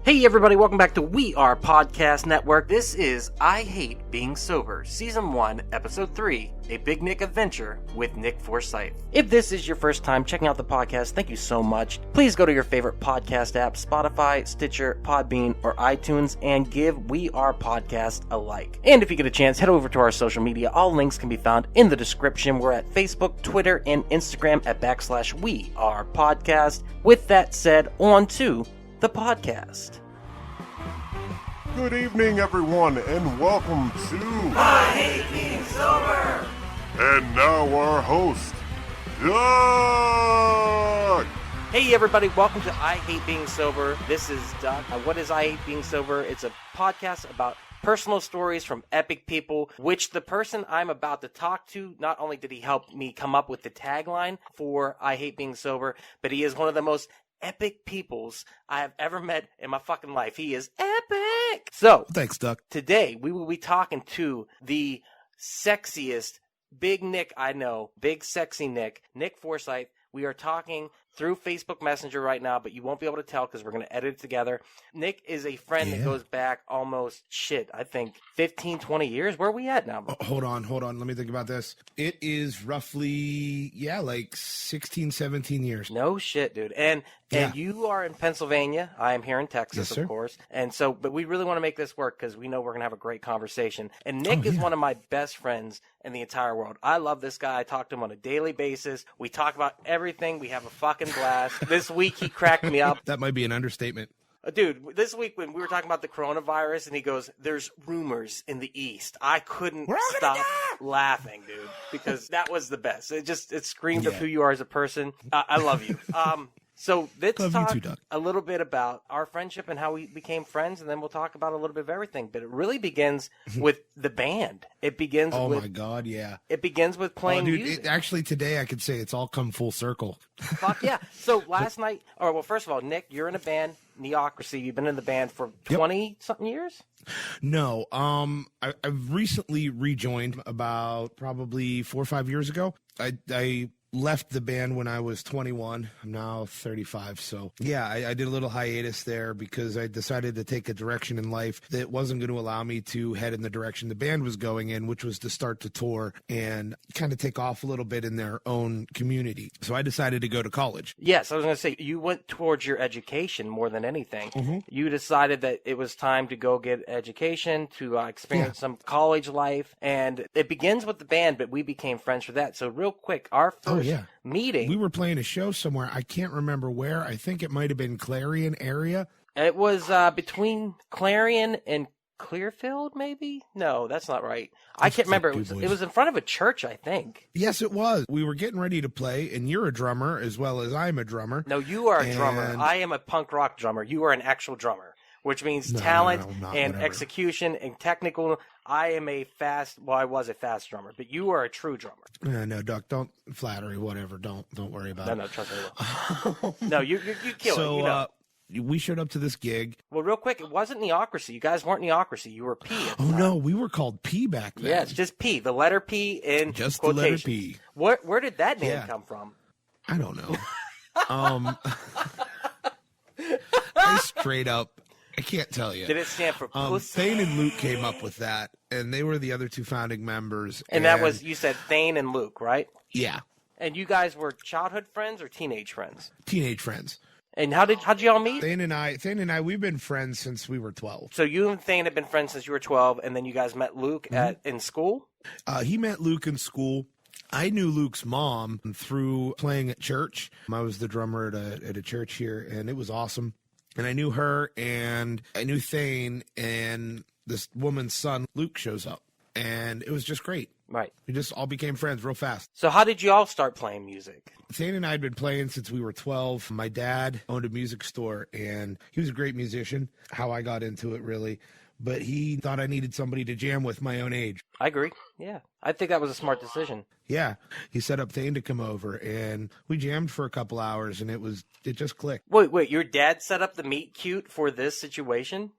Hey everybody, welcome back to We Are Podcast Network. This is I Hate Being Sober, Season 1, Episode 3, A Big Nick Adventure with Nick Forsyth. If this is your first time checking out the podcast, thank you so much. Please go to your favorite podcast app, Spotify, Stitcher, Podbean, or iTunes, and give We Are Podcast a like. And if you get a chance, head over to our social media. All links can be found in the description. We're at Facebook, Twitter, and Instagram at /We Are Podcast. With that said, on to the podcast. Good evening, everyone, and welcome to I Hate Being Sober. And now our host, Doug. Hey everybody, welcome to I Hate Being Sober. This is Doug. What is I Hate Being Sober? It's a podcast about personal stories from epic people, which the person I'm about to talk to, not only did he help me come up with the tagline for I Hate Being Sober, but he is one of the most epic peoples I have ever met in my fucking life. He is epic. So, thanks, Doug. Today we will be talking to the sexiest Big Nick I know, Big Sexy Nick, Nick Forsyth. We are talking through Facebook Messenger right now, but you won't be able to tell because we're going to edit it together. Nick is a friend that goes back almost, I think 15, 20 years. Where are we at now? Hold on. Let me think about this. It is roughly, like 16, 17 years. No shit, dude. And you are in Pennsylvania. I am here in Texas, of course. And so, but we really want to make this work because we know we're going to have a great conversation. And Nick is one of my best friends in the entire world. I love this guy. I talk to him on a daily basis. We talk about everything. We have a fucking blast. This week he cracked me up. That might be an understatement. Dude, this week when we were talking about the coronavirus and he goes, there's rumors in the East. I couldn't stop laughing, dude, because that was the best. It screamed of who you are as a person. I love you. So let's talk a little bit about our friendship and how we became friends, and then we'll talk about a little bit of everything. But it really begins with the band. It begins with... my God, yeah. It begins with playing music. Actually, today I could say it's all come full circle. Fuck yeah. So last night... first of all, Nick, you're in a band, Neocracy. You've been in the band for 20-something years? No. I've recently rejoined about probably 4 or 5 years ago. I left the band when I was 21. I'm now 35. So, I did a little hiatus there because I decided to take a direction in life that wasn't going to allow me to head in the direction the band was going in, which was to start to tour and kind of take off a little bit in their own community. So I decided to go to college. Yes, I was going to say, you went towards your education more than anything. Mm-hmm. You decided that it was time to go get education, to experience some college life. And it begins with the band, but we became friends for that. So real quick, our first meeting. We were playing a show somewhere. I can't remember where. I think it might have been Clarion area. It was between Clarion and Clearfield, maybe? No, that's not right. I can't remember. It was in front of a church, I think. Yes, it was. We were getting ready to play, and you're a drummer as well as I'm a drummer. No, you are a drummer. I am a punk rock drummer. You are an actual drummer, which means talent and execution and technical. I am I was a fast drummer, but you are a true drummer. No, Doc, don't flattery, whatever. Don't worry about it. No, trust me. No, you kill it. You know. We showed up to this gig. Well, real quick, it wasn't Neocracy. You guys weren't Neocracy. You were P. No, we were called P back then. Yeah, it's just P. The letter P in just quotations. The letter P. Where did that name come from? I don't know. I straight up, I can't tell you. Did it stand for pussy? Thane and Luke came up with that, and they were the other two founding members. And that was, you said Thane and Luke, right? Yeah. And you guys were childhood friends or teenage friends? Teenage friends. And how'd y'all meet? Thane and I, we've been friends since we were 12. So you and Thane had been friends since you were 12, and then you guys met Luke in school? He met Luke in school. I knew Luke's mom through playing at church. I was the drummer at a church here, and it was awesome. And I knew her, and I knew Thane, and this woman's son, Luke, shows up. And it was just great. Right. We just all became friends real fast. So how did you all start playing music? Thane and I had been playing since we were 12. My dad owned a music store, and he was a great musician. How I got into it, really. But he thought I needed somebody to jam with my own age. I agree. Yeah. I think that was a smart decision. Yeah. He set up Thane to come over, and we jammed for a couple hours, and it just clicked. Wait. Your dad set up the meet cute for this situation?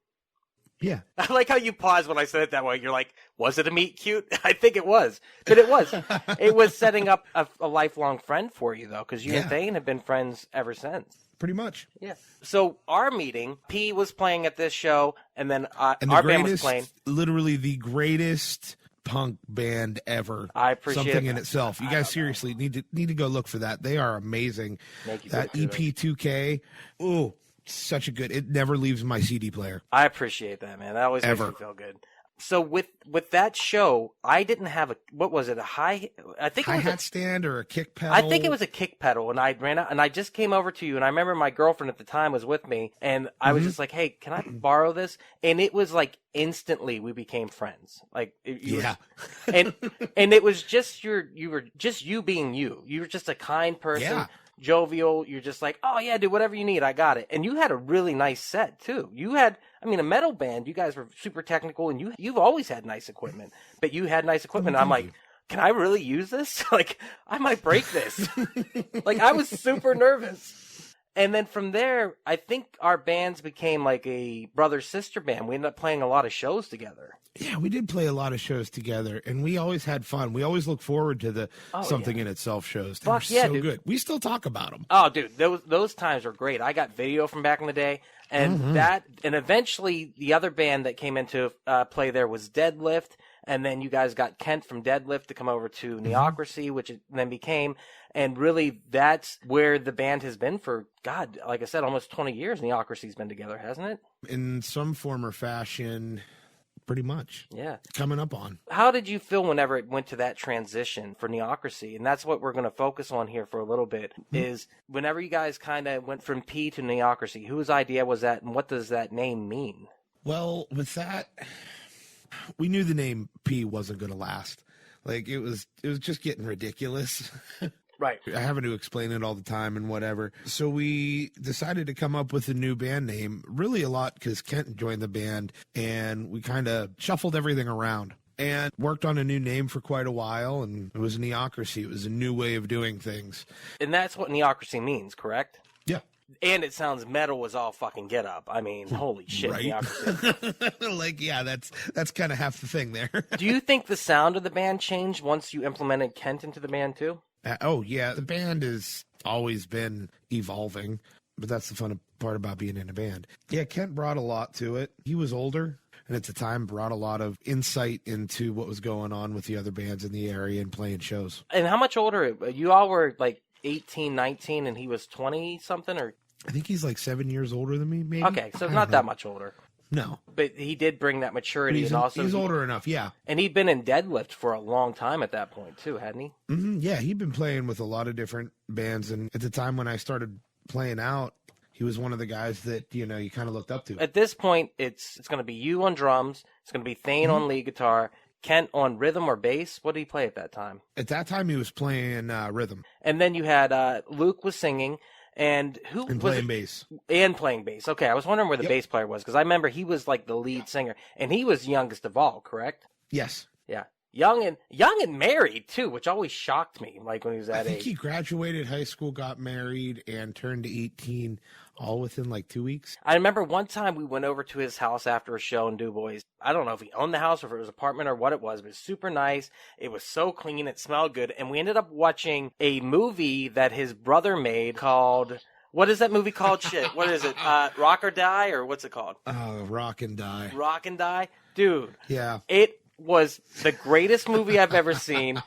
Yeah. I like how you paused when I said it that way. You're like, was it a meet cute? I think it was. But it was. It was setting up a lifelong friend for you, though, because you and Thane have been friends ever since. pretty much. Yeah. So our meeting, P was playing at this show, and then And our band was playing. Literally the greatest punk band ever. I appreciate something that. in itself. You guys seriously need to go look for that. They are amazing. Thank you. That EP2K, oh, such a good. It never leaves my CD player. I appreciate that, man. That always Ever. makes me feel good. So with that show, I didn't have what was it? A hi-hat stand or a kick pedal? I think it was a kick pedal, and I ran out, and I just came over to you, and I remember my girlfriend at the time was with me, and I was just like, "Hey, can I borrow this?" And it was like instantly we became friends. Like, and it was just you were just you being you. You were just a kind person. Yeah. Jovial, you're just like, oh yeah, dude, whatever you need, I got it. And you had a really nice set too. You had, I mean, a metal band, you guys were super technical, and you've always had nice equipment, but you had nice equipment. I'm like, can I really use this? Like, I might break this. Like, I was super nervous. And then from there, I think our bands became like a brother-sister band. We ended up playing a lot of shows together. Yeah, we did play a lot of shows together, and we always had fun. We always look forward to the Something in Itself shows. They were so dude. good. We still talk about them. Oh, dude, those times were great. I got video from back in the day, and and eventually the other band that came into play there was Deadlift, and then you guys got Kent from Deadlift to come over to Neocracy, which it then became. And really, that's where the band has been for, God, like I said, almost 20 years. Neocracy's been together, hasn't it? In some form or fashion, pretty much. Yeah. Coming up on. How did you feel whenever it went to that transition for Neocracy? And that's what we're going to focus on here for a little bit, is whenever you guys kind of went from P to Neocracy, whose idea was that, and what does that name mean? Well, with that, we knew the name P wasn't going to last. Like, it was just getting ridiculous. Right. Having to explain it all the time and whatever. So we decided to come up with a new band name, really a lot because Kent joined the band, and we kind of shuffled everything around and worked on a new name for quite a while, and it was Neocracy. It was a new way of doing things. And that's what Neocracy means, correct? Yeah. And it sounds metal as all fucking get up. I mean, holy shit, Right? Neocracy. Like, yeah, that's kind of half the thing there. Do you think the sound of the band changed once you implemented Kent into the band too? Oh, yeah. The band has always been evolving, but that's the fun part about being in a band. Yeah, Kent brought a lot to it. He was older, and at the time brought a lot of insight into what was going on with the other bands in the area and playing shows. And how much older? You all were like 18, 19, and he was 20-something? Or I think he's like 7 years older than me, maybe. Okay, so not that much older. No. But he did bring that maturity. He's older enough, yeah. And he'd been in Deadlift for a long time at that point, too, hadn't he? Yeah, he'd been playing with a lot of different bands. And at the time when I started playing out, he was one of the guys that, you kind of looked up to. At this point, it's going to be you on drums. It's going to be Thane on lead guitar. Kent on rhythm or bass. What did he play at that time? At that time, he was playing rhythm. And then you had Luke was singing. And who was playing bass. And playing bass. Okay, I was wondering where the bass player was, because I remember he was like the lead singer, and he was youngest of all, correct? Yes. Yeah. Young and married too, which always shocked me, like when he was that age. I think he graduated high school, got married, and turned 18 all within like 2 weeks. I remember one time we went over to his house after a show in DuBois. I don't know if he owned the house or if it was an apartment or what it was, but it was super nice. It was so clean, it smelled good, and we ended up watching a movie that his brother made called... What is that movie called? Shit. What is it? Rock or Die, or what's it called? Rock and Die. Rock and Die? Dude. Yeah. It was the greatest movie I've ever seen.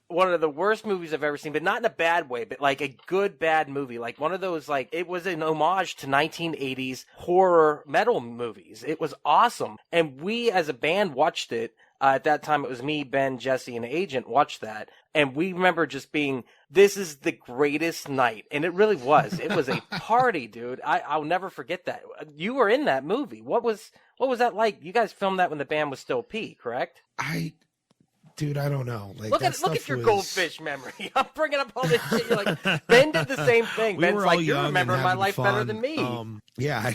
One of the worst movies I've ever seen, but not in a bad way, but like a good, bad movie. Like one of those, like, it was an homage to 1980s horror metal movies. It was awesome. And we as a band watched it. At that time, it was me, Ben, Jesse, and Agent watched that. And we remember just being, this is the greatest night. And it really was. It was a party, dude. I'll never forget that. You were in that movie. What was that like? You guys filmed that when the band was still P, correct? Dude, I don't know. Like, look at your goldfish memory. I'm bringing up all this shit. You're like, Ben did the same thing. Ben's like, you're remembering my life better than me. Yeah,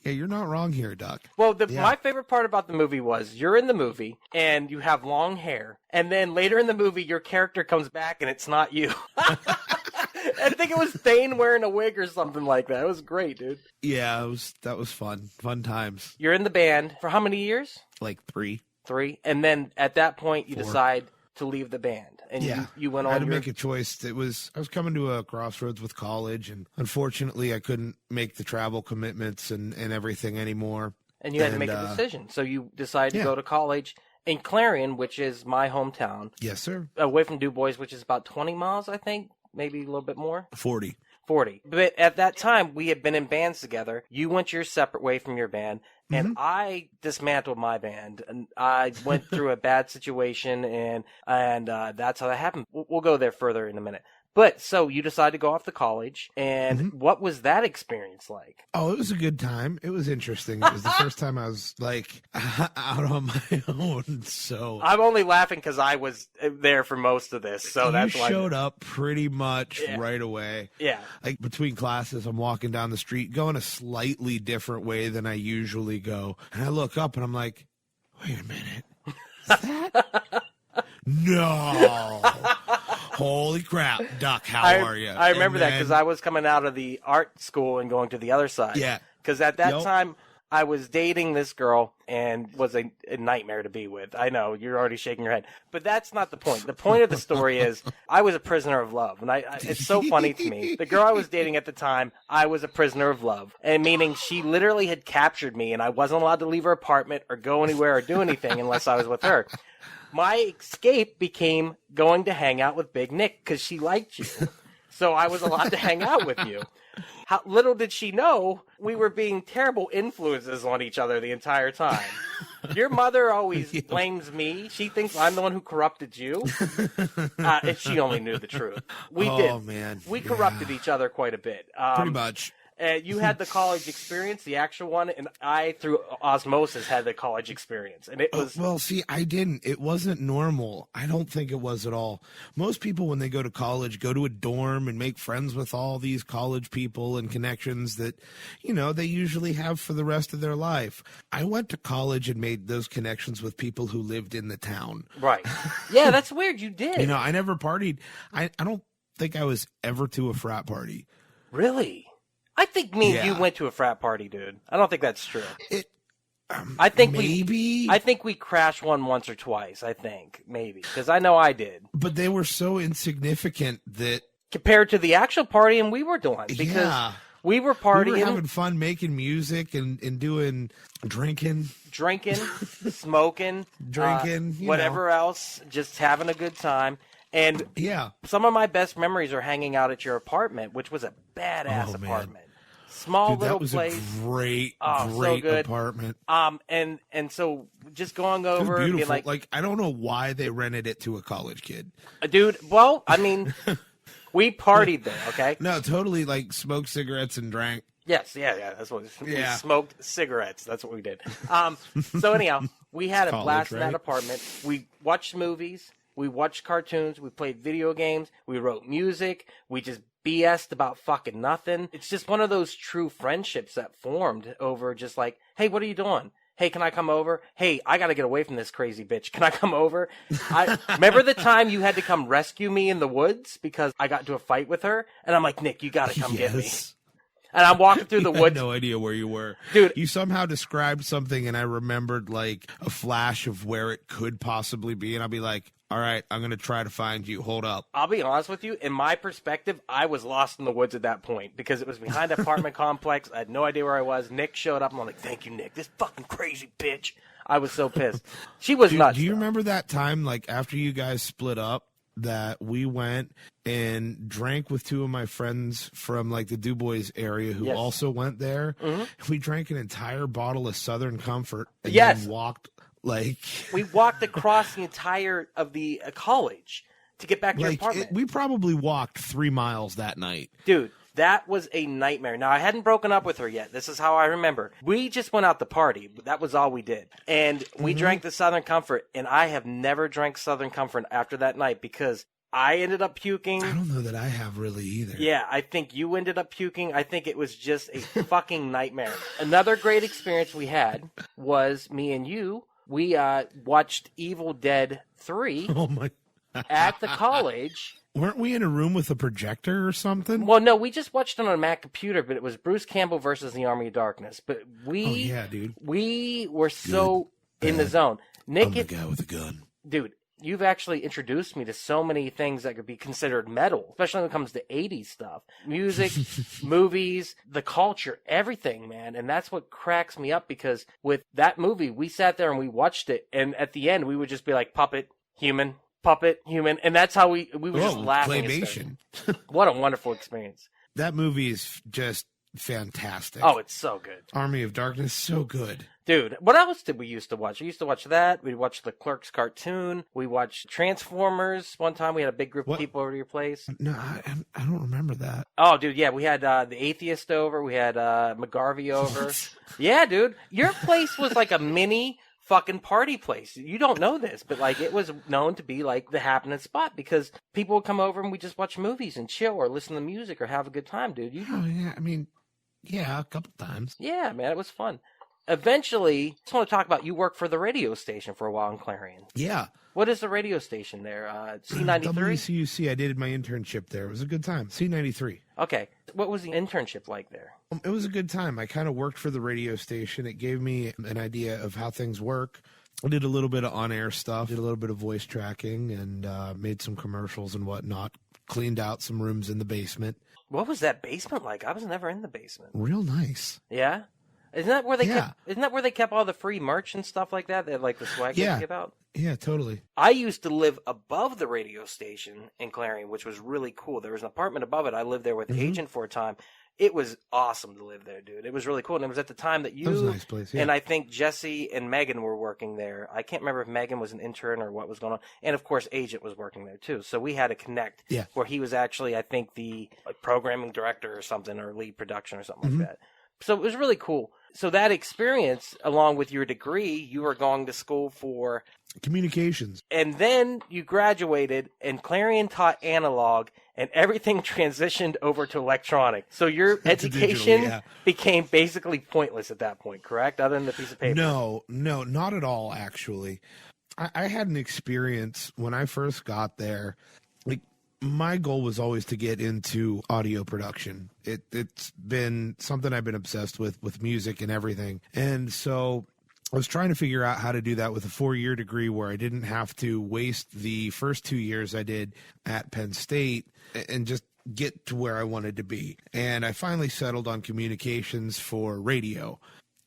you're not wrong here, Doc. Well, my favorite part about the movie was you're in the movie and you have long hair, and then later in the movie your character comes back and it's not you. I think it was Thane wearing a wig or something like that. It was great, dude. Yeah, that was fun. Fun times. You're in the band for how many years? Like 3. 3, and then at that point you decide to leave the band, and Yeah, you went on. I had to make a choice. I was coming to a crossroads with college, and unfortunately, I couldn't make the travel commitments and everything anymore. And you had to make a decision. So you decided to go to college in Clarion, which is my hometown. Yes, sir. Away from Du Bois, which is about 20 miles, I think, maybe a little bit more. 40. But at that time, we had been in bands together. You went your separate way from your band, and I dismantled my band. And I went through a bad situation, and that's how that happened. We'll go there further in a minute. But so you decided to go off to college, and what was that experience like? Oh, it was a good time. It was interesting. It was the first time I was like out on my own. So I'm only laughing because I was there for most of this. So that's why you showed up pretty much right away. Yeah, like between classes, I'm walking down the street, going a slightly different way than I usually go, and I look up and I'm like, "Wait a minute, is that?" No. Holy crap, Duck, how are you? I remember that because I was coming out of the art school and going to the other side. Yeah. Because at that time, I was dating this girl and was a nightmare to be with. I know, you're already shaking your head. But that's not the point. The point of the story is I was a prisoner of love. And it's so funny to me. The girl I was dating at the time, I was a prisoner of love. And meaning she literally had captured me, and I wasn't allowed to leave her apartment or go anywhere or do anything unless I was with her. My escape became going to hang out with Big Nick because she liked you. So I was allowed to hang out with you. How little did she know we were being terrible influences on each other the entire time. Your mother always blames me. She thinks I'm the one who corrupted you. If she only knew the truth. We did. Man. We corrupted each other quite a bit. Pretty much. You had the college experience, the actual one, and I, through osmosis, had the college experience. And it was... well, see, I didn't. It wasn't normal. I don't think it was at all. Most people, when they go to college, go to a dorm and make friends with all these college people and connections that, they usually have for the rest of their life. I went to college and made those connections with people who lived in the town. Right. Yeah, that's weird. You did. I never partied. I don't think I was ever to a frat party. Really? I think me and you went to a frat party, dude. I don't think that's true. I think maybe. I think we crashed one once or twice. I think maybe because I know I did. But they were so insignificant that compared to the actual partying we were doing, because we were partying, we were having fun, making music and doing drinking, smoking, whatever else, just having a good time. And some of my best memories are hanging out at your apartment, which was a badass apartment. Man. Small little place. That was a great apartment. And so just going over and being like I don't know why they rented it to a college kid. Dude, well, I mean, we partied there, okay? No, totally, like smoked cigarettes and drank. Yes, that's what we smoked cigarettes. That's what we did. So anyhow, we had a blast in that apartment. We watched movies. We watched cartoons, we played video games, we wrote music, we just BS'd about fucking nothing. It's just one of those true friendships that formed over just like, hey, what are you doing? Hey, can I come over? Hey, I gotta get away from this crazy bitch. Can I come over? Remember the time you had to come rescue me in the woods because I got into a fight with her? And I'm like, Nick, you gotta come get me. And I'm walking through the woods. I had no idea where you were. Dude. You somehow described something and I remembered like a flash of where it could possibly be. And I'll be like, all right, I'm going to try to find you. Hold up. I'll be honest with you. In my perspective, I was lost in the woods at that point because it was behind an apartment complex. I had no idea where I was. Nick showed up and I'm like, thank you, Nick. This fucking crazy bitch. I was so pissed. She was nuts. Do you remember that time, like after you guys split up, that we went and drank with two of my friends from like the Du Bois area who also went there? Mm-hmm. We drank an entire bottle of Southern Comfort and then walked we walked across the entire of the college to get back to your apartment. We probably walked 3 miles that night. Dude, that was a nightmare. Now, I hadn't broken up with her yet. This is how I remember. We just went out to party. That was all we did. And we drank the Southern Comfort, and I have never drank Southern Comfort after that night because I ended up puking. I don't know that I have really either. Yeah, I think you ended up puking. I think it was just a fucking nightmare. Another great experience we had was me and you. We watched Evil Dead 3 at the college. Weren't we in a room with a projector or something? Well, no, we just watched it on a Mac computer, but it was Bruce Campbell versus the Army of Darkness. But we were so in the zone. Nick, I'm the guy with a gun. Dude, You've actually introduced me to so many things that could be considered metal, especially when it comes to 80s stuff. Music, movies, the culture, everything, man. And that's what cracks me up, because with that movie, we sat there and we watched it, and at the end, we would just be like, puppet, human, and that's how we were just laughing. Claymation. What a wonderful experience. That movie is just fantastic. Oh, it's so good. Army of Darkness, so good. Dude, what else did we used to watch? We used to watch that. We watched the Clerks cartoon. We watched Transformers. One time we had a big group of people over to your place. No, I don't remember that. Oh, dude, yeah. We had the Atheist over. We had McGarvey over. Yeah, dude. Your place was like a mini fucking party place. You don't know this, but like it was known to be like the happening spot, because people would come over and we just watch movies and chill or listen to music or have a good time, dude. Oh, yeah. I mean, yeah, a couple times. Yeah, man, it was fun. Eventually, I just want to talk about, you work for the radio station for a while in Clarion. Yeah. What is the radio station there? C93? WCUC. I did my internship there. It was a good time. C93. Okay. What was the internship like there? It was a good time. I kind of worked for the radio station. It gave me an idea of how things work. I did a little bit of on-air stuff, did a little bit of voice tracking, and made some commercials and whatnot. Cleaned out some rooms in the basement. What was that basement like? I was never in the basement. Real nice. Yeah? Isn't that where they kept all the free merch and stuff like that? That like the swag they give out? Yeah, totally. I used to live above the radio station in Clarion, which was really cool. There was an apartment above it. I lived there with the agent for a time. It was awesome to live there, dude. It was really cool. And it was at the time that you was a nice place, yeah. And I think Jesse and Megan were working there. I can't remember if Megan was an intern or what was going on. And of course, Agent was working there too. So we had to connect where he was actually, I think, the programming director or something, or lead production or something like that. So it was really cool. So that experience, along with your degree, you were going to school for communications. And then you graduated, and Clarion taught analog, and everything transitioned over to electronic. So your education became basically pointless at that point, correct? Other than the piece of paper? No, not at all, actually. I had an experience when I first got there. Like, my goal was always to get into audio production. It's been something I've been obsessed with music and everything. And so I was trying to figure out how to do that with a 4-year degree where I didn't have to waste the first 2 years I did at Penn State and just get to where I wanted to be. And I finally settled on communications for radio.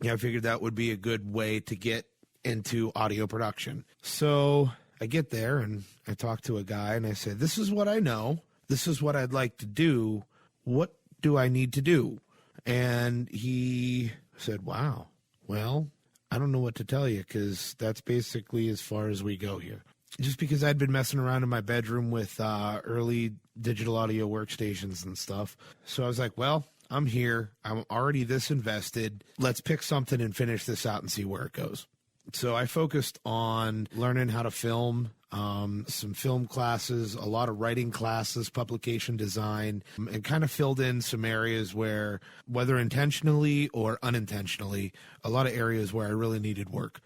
I figured that would be a good way to get into audio production. So I get there and I talk to a guy and I say, this is what I know. This is what I'd like to do. What do I need to do? And he said, wow, well, I don't know what to tell you, because that's basically as far as we go here. Just because I'd been messing around in my bedroom with early digital audio workstations and stuff. So I was like, well, I'm here. I'm already this invested. Let's pick something and finish this out and see where it goes. So I focused on learning how to film, some film classes, a lot of writing classes, publication design, and kind of filled in some areas where, whether intentionally or unintentionally, a lot of areas where I really needed work.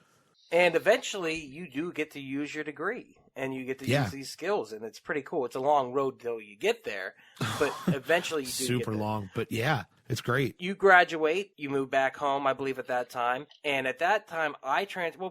And eventually you do get to use your degree, and you get to use these skills, and it's pretty cool. It's a long road till you get there, but eventually you do Super get there. long, but yeah, it's great. You graduate, you move back home, I believe, at that time. And at that time,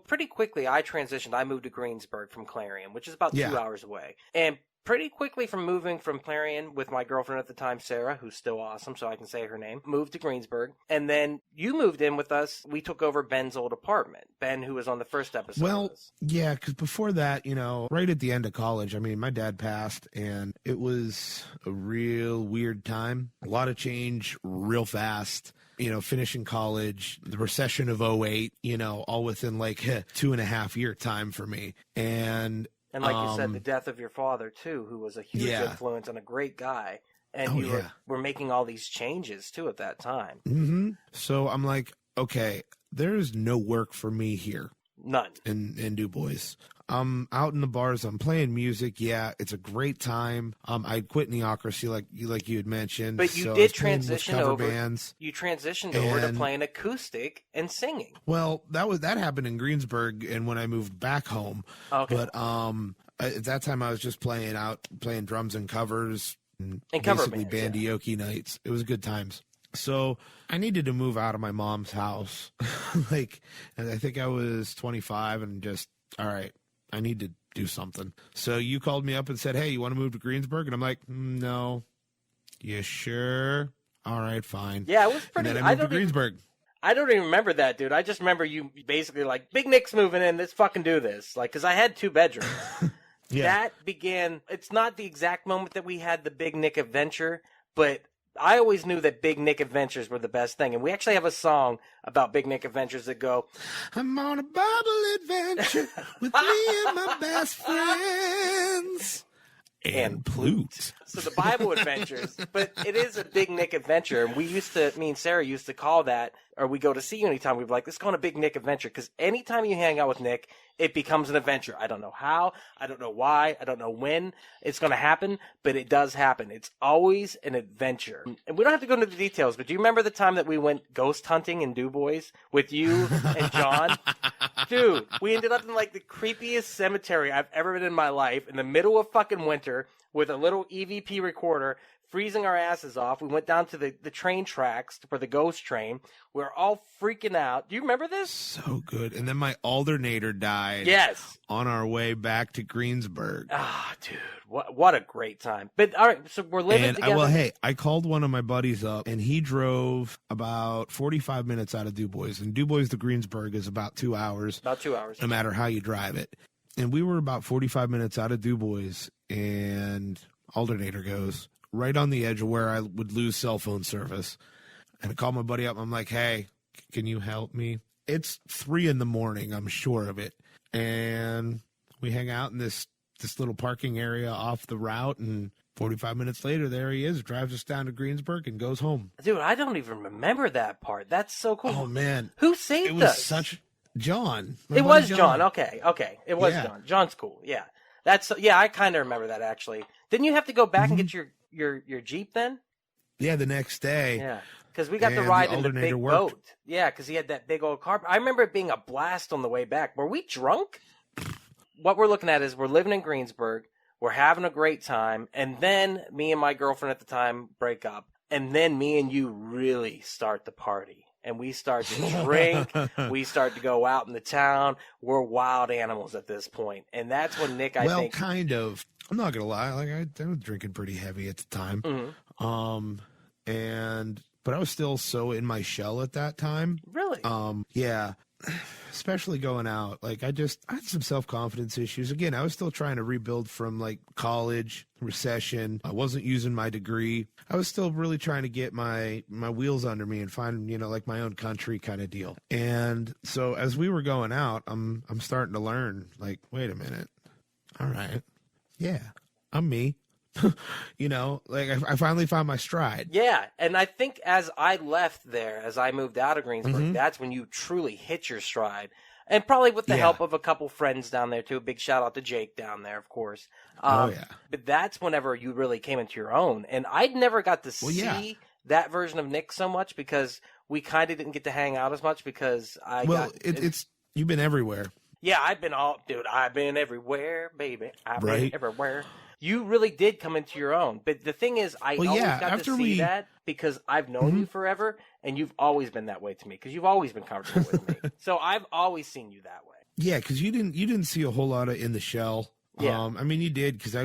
pretty quickly I transitioned. I moved to Greensburg from Clarion, which is about 2 hours away. And pretty quickly from moving from Clarion with my girlfriend at the time, Sarah, who's still awesome, so I can say her name, moved to Greensburg. And then you moved in with us. We took over Ben's old apartment. Ben, who was on the first episode. Well, yeah, because before that, right at the end of college, I mean, my dad passed, and it was a real weird time. A lot of change real fast. Finishing college, the recession of 2008, all within like 2.5 year time for me. And like you said, the death of your father, too, who was a huge influence and a great guy. And were making all these changes, too, at that time. Mm-hmm. So I'm like, okay, there's no work for me here. None. In Du Bois. I'm out in the bars. I'm playing music. Yeah, it's a great time. I quit Neocracy, like you had mentioned. But you did transition over. Bands, you transitioned over to playing acoustic and singing. Well, that happened in Greensburg, and when I moved back home. Okay. But at that time, I was just playing drums and covers, and basically bandioke nights. It was good times. So I needed to move out of my mom's house. And I think I was 25 and just, all right, I need to do something. So you called me up and said, hey, you want to move to Greensburg? And I'm like, no. You sure? All right, fine. Yeah, it was pretty. And then I moved to Greensburg. I don't even remember that, dude. I just remember you basically like, Big Nick's moving in. Let's fucking do this. Like, because I had 2 bedrooms. Yeah. That began. It's not the exact moment that we had the Big Nick adventure, but I always knew that Big Nick adventures were the best thing. And we actually have a song about Big Nick adventures that go, I'm on a Bible adventure with me and my best friends. And Plute. So the Bible adventures, but it is a Big Nick adventure. And me and Sarah used to call that, or we go to see you anytime, we'd be like, let's go on a Big Nick adventure. Because anytime you hang out with Nick, it becomes an adventure. I don't know how, I don't know why, I don't know when it's going to happen, but it does happen. It's always an adventure. And we don't have to go into the details, but do you remember the time that we went ghost hunting in DuBois with you and John? Dude, we ended up in like the creepiest cemetery I've ever been in my life, in the middle of fucking winter, with a little EVP recorder, freezing our asses off. We went down to the train tracks for the ghost train. We were all freaking out. Do you remember this? So good. And then my alternator died. Yes. On our way back to Greensburg. Ah, dude, what a great time. But all right, so we're living together. I called one of my buddies up, and he drove about 45 minutes out of DuBois. And DuBois to Greensburg is about 2 hours. About 2 hours. No matter how you drive it. And we were about 45 minutes out of DuBois, and alternator goes right on the edge of where I would lose cell phone service. And I called my buddy up. I'm like, hey, can you help me? It's 3 a.m, I'm sure of it. And we hang out in this little parking area off the route, and 45 minutes later, there he is, drives us down to Greensburg and goes home. Dude, I don't even remember that part. That's so cool. Oh, man. Who saved us? It was such... John. It was John. Okay. It was Yeah. John. John's cool. Yeah. I kind of remember that, actually. Didn't you have to go back and get your Jeep then? Yeah, the next day. Yeah. Because we got to And ride the in the big alternator worked. boat. Yeah, because he had that big old car. I remember it being a blast on the way back. Were we drunk? What we're looking at is we're living in Greensburg. We're having a great time. And then me and my girlfriend at the time break up. And then me and you really start the party. And we start to drink. We start to go out in the town. We're wild animals at this point. And that's when Nick, I think... Well, kind of. I'm not going to lie. Like I was drinking pretty heavy at the time. Mm-hmm. But I was still so in my shell at that time. Really? Yeah. Especially going out. Like I had some self-confidence issues. Again, I was still trying to rebuild from like college, recession. I wasn't using my degree. I was still really trying to get my wheels under me and find, like my own country kind of deal. And so as we were going out, I'm starting to learn, like, wait a minute. All right. Yeah, I'm me. Like I finally found my stride. Yeah, and I think as I left there, as I moved out of Greensburg, that's when you truly hit your stride. And probably with the help of a couple friends down there, too. A big shout-out to Jake down there, of course. Yeah. But that's whenever you really came into your own. And I'd never got to see that version of Nick so much because we kind of didn't get to hang out as much because it's you've been everywhere. Yeah, I've been everywhere, baby. I've been Right. everywhere. You really did come into your own. But the thing is, I always got to see that because I've known you forever, and you've always been that way to me because you've always been comfortable with me. So I've always seen you that way. Yeah, because you didn't see a whole lot of in the shell. Yeah. I mean, you did because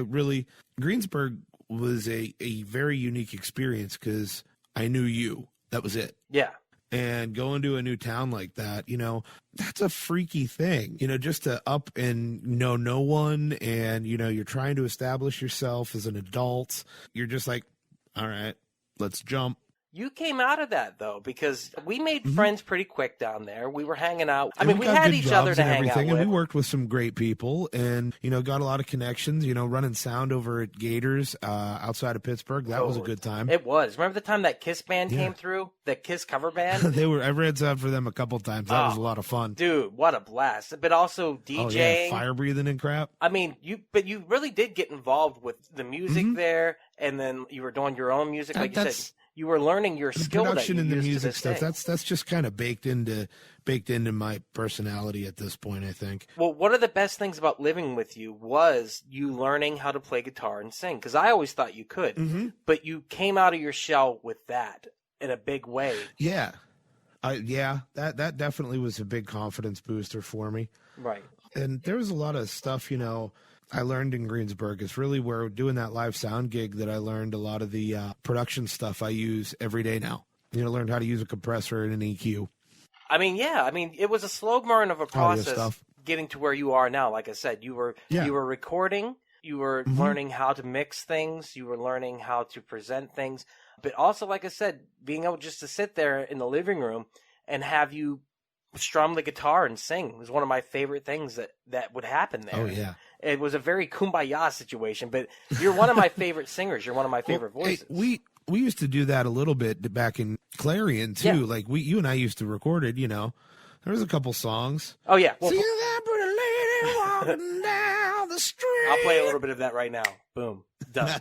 Greensburg was a very unique experience because I knew you. That was it. Yeah. And going to a new town like that, that's a freaky thing, just to up and know no one. And, you're trying to establish yourself as an adult. You're just like, all right, let's jump. You came out of that, though, because we made friends pretty quick down there. We were hanging out. I And mean, we got had good each other jobs to and hang out everything, with. and we worked with some great people and, got a lot of connections, running sound over at Gators outside of Pittsburgh. That was a good time. It was. Remember the time that Kiss band came through? The Kiss cover band? I read sound for them a couple times. That was a lot of fun. Dude, what a blast. But also DJing. Oh, yeah, fire breathing and crap. I mean, you really did get involved with the music there, and then you were doing your own music, like you said. You were learning your skill. The production that you and the used to music this stuff. day. That's just kind of baked into my personality at this point, I think. Well, one of the best things about living with you was you learning how to play guitar and sing. Because I always thought you could, but you came out of your shell with that in a big way. Yeah. Yeah, that definitely was a big confidence booster for me. Right. And there was a lot of stuff, I learned in Greensburg. It's really where doing that live sound gig that I learned a lot of the production stuff I use every day now. Learned how to use a compressor and an EQ. I mean, yeah. I mean, it was a slow burn of a process getting to where you are now. Like I said, you were recording, you were learning how to mix things, you were learning how to present things. But also, like I said, being able just to sit there in the living room and have you strum the guitar and sing was one of my favorite things that would happen there. Oh, yeah. It was a very kumbaya situation, but you're one of my favorite singers. You're one of my favorite voices. Hey, we used to do that a little bit back in Clarion, too. Yeah. Like, you and I used to record it, There was a couple songs. Oh, yeah. Well, see that pretty lady walking down the street. I'll play a little bit of that right now. Boom. Done.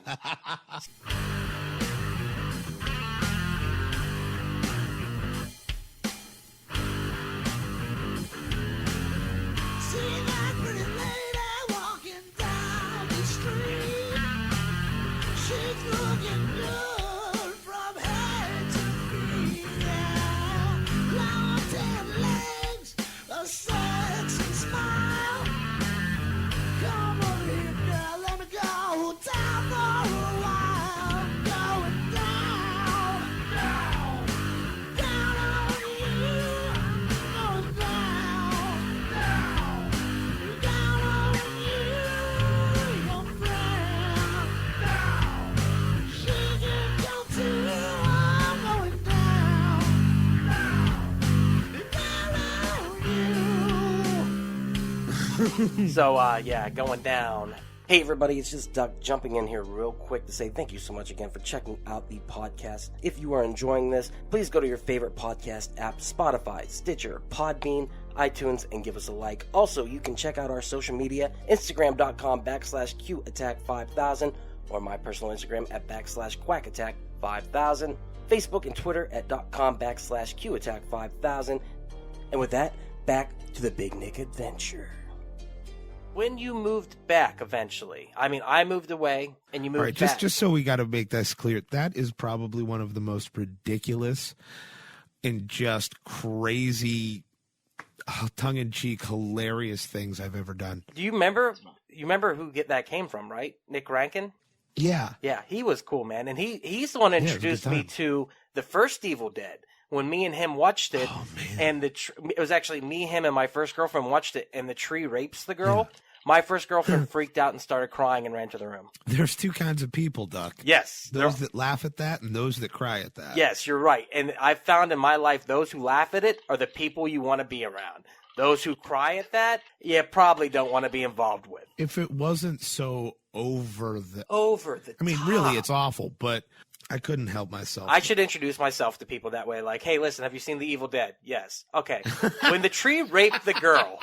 So, going down. Hey, everybody, it's just Doug jumping in here real quick to say thank you so much again for checking out the podcast. If you are enjoying this, please go to your favorite podcast app, Spotify, Stitcher, Podbean, iTunes, and give us a like. Also, you can check out our social media, Instagram.com/QAttack5000, or my personal Instagram at /QuackAttack5000, Facebook and Twitter at .com/QAttack5000. And with that, back to the Big Nick adventure. When you moved back eventually, I mean, I moved away and you moved back. All right, just so we got to make this clear, that is probably one of the most ridiculous and just crazy, tongue-in-cheek, hilarious things I've ever done. Do you remember who that came from, right? Nick Rankin? Yeah. Yeah, he was cool, man. And he's the one that introduced me to the first Evil Dead. When me and him watched it, and it was actually me, him, and my first girlfriend watched it, and the tree rapes the girl. Yeah. My first girlfriend freaked out and started crying and ran to the room. There's two kinds of people, Duck. Yes. Those that laugh at that and those that cry at that. Yes, you're right. And I've found in my life, those who laugh at it are the people you want to be around. Those who cry at that, you probably don't want to be involved with. If it wasn't so over the top. I mean, really, it's awful, but I couldn't help myself. I should introduce myself to people that way. Like, hey, listen, have you seen The Evil Dead? Yes. Okay. When the tree raped the girl,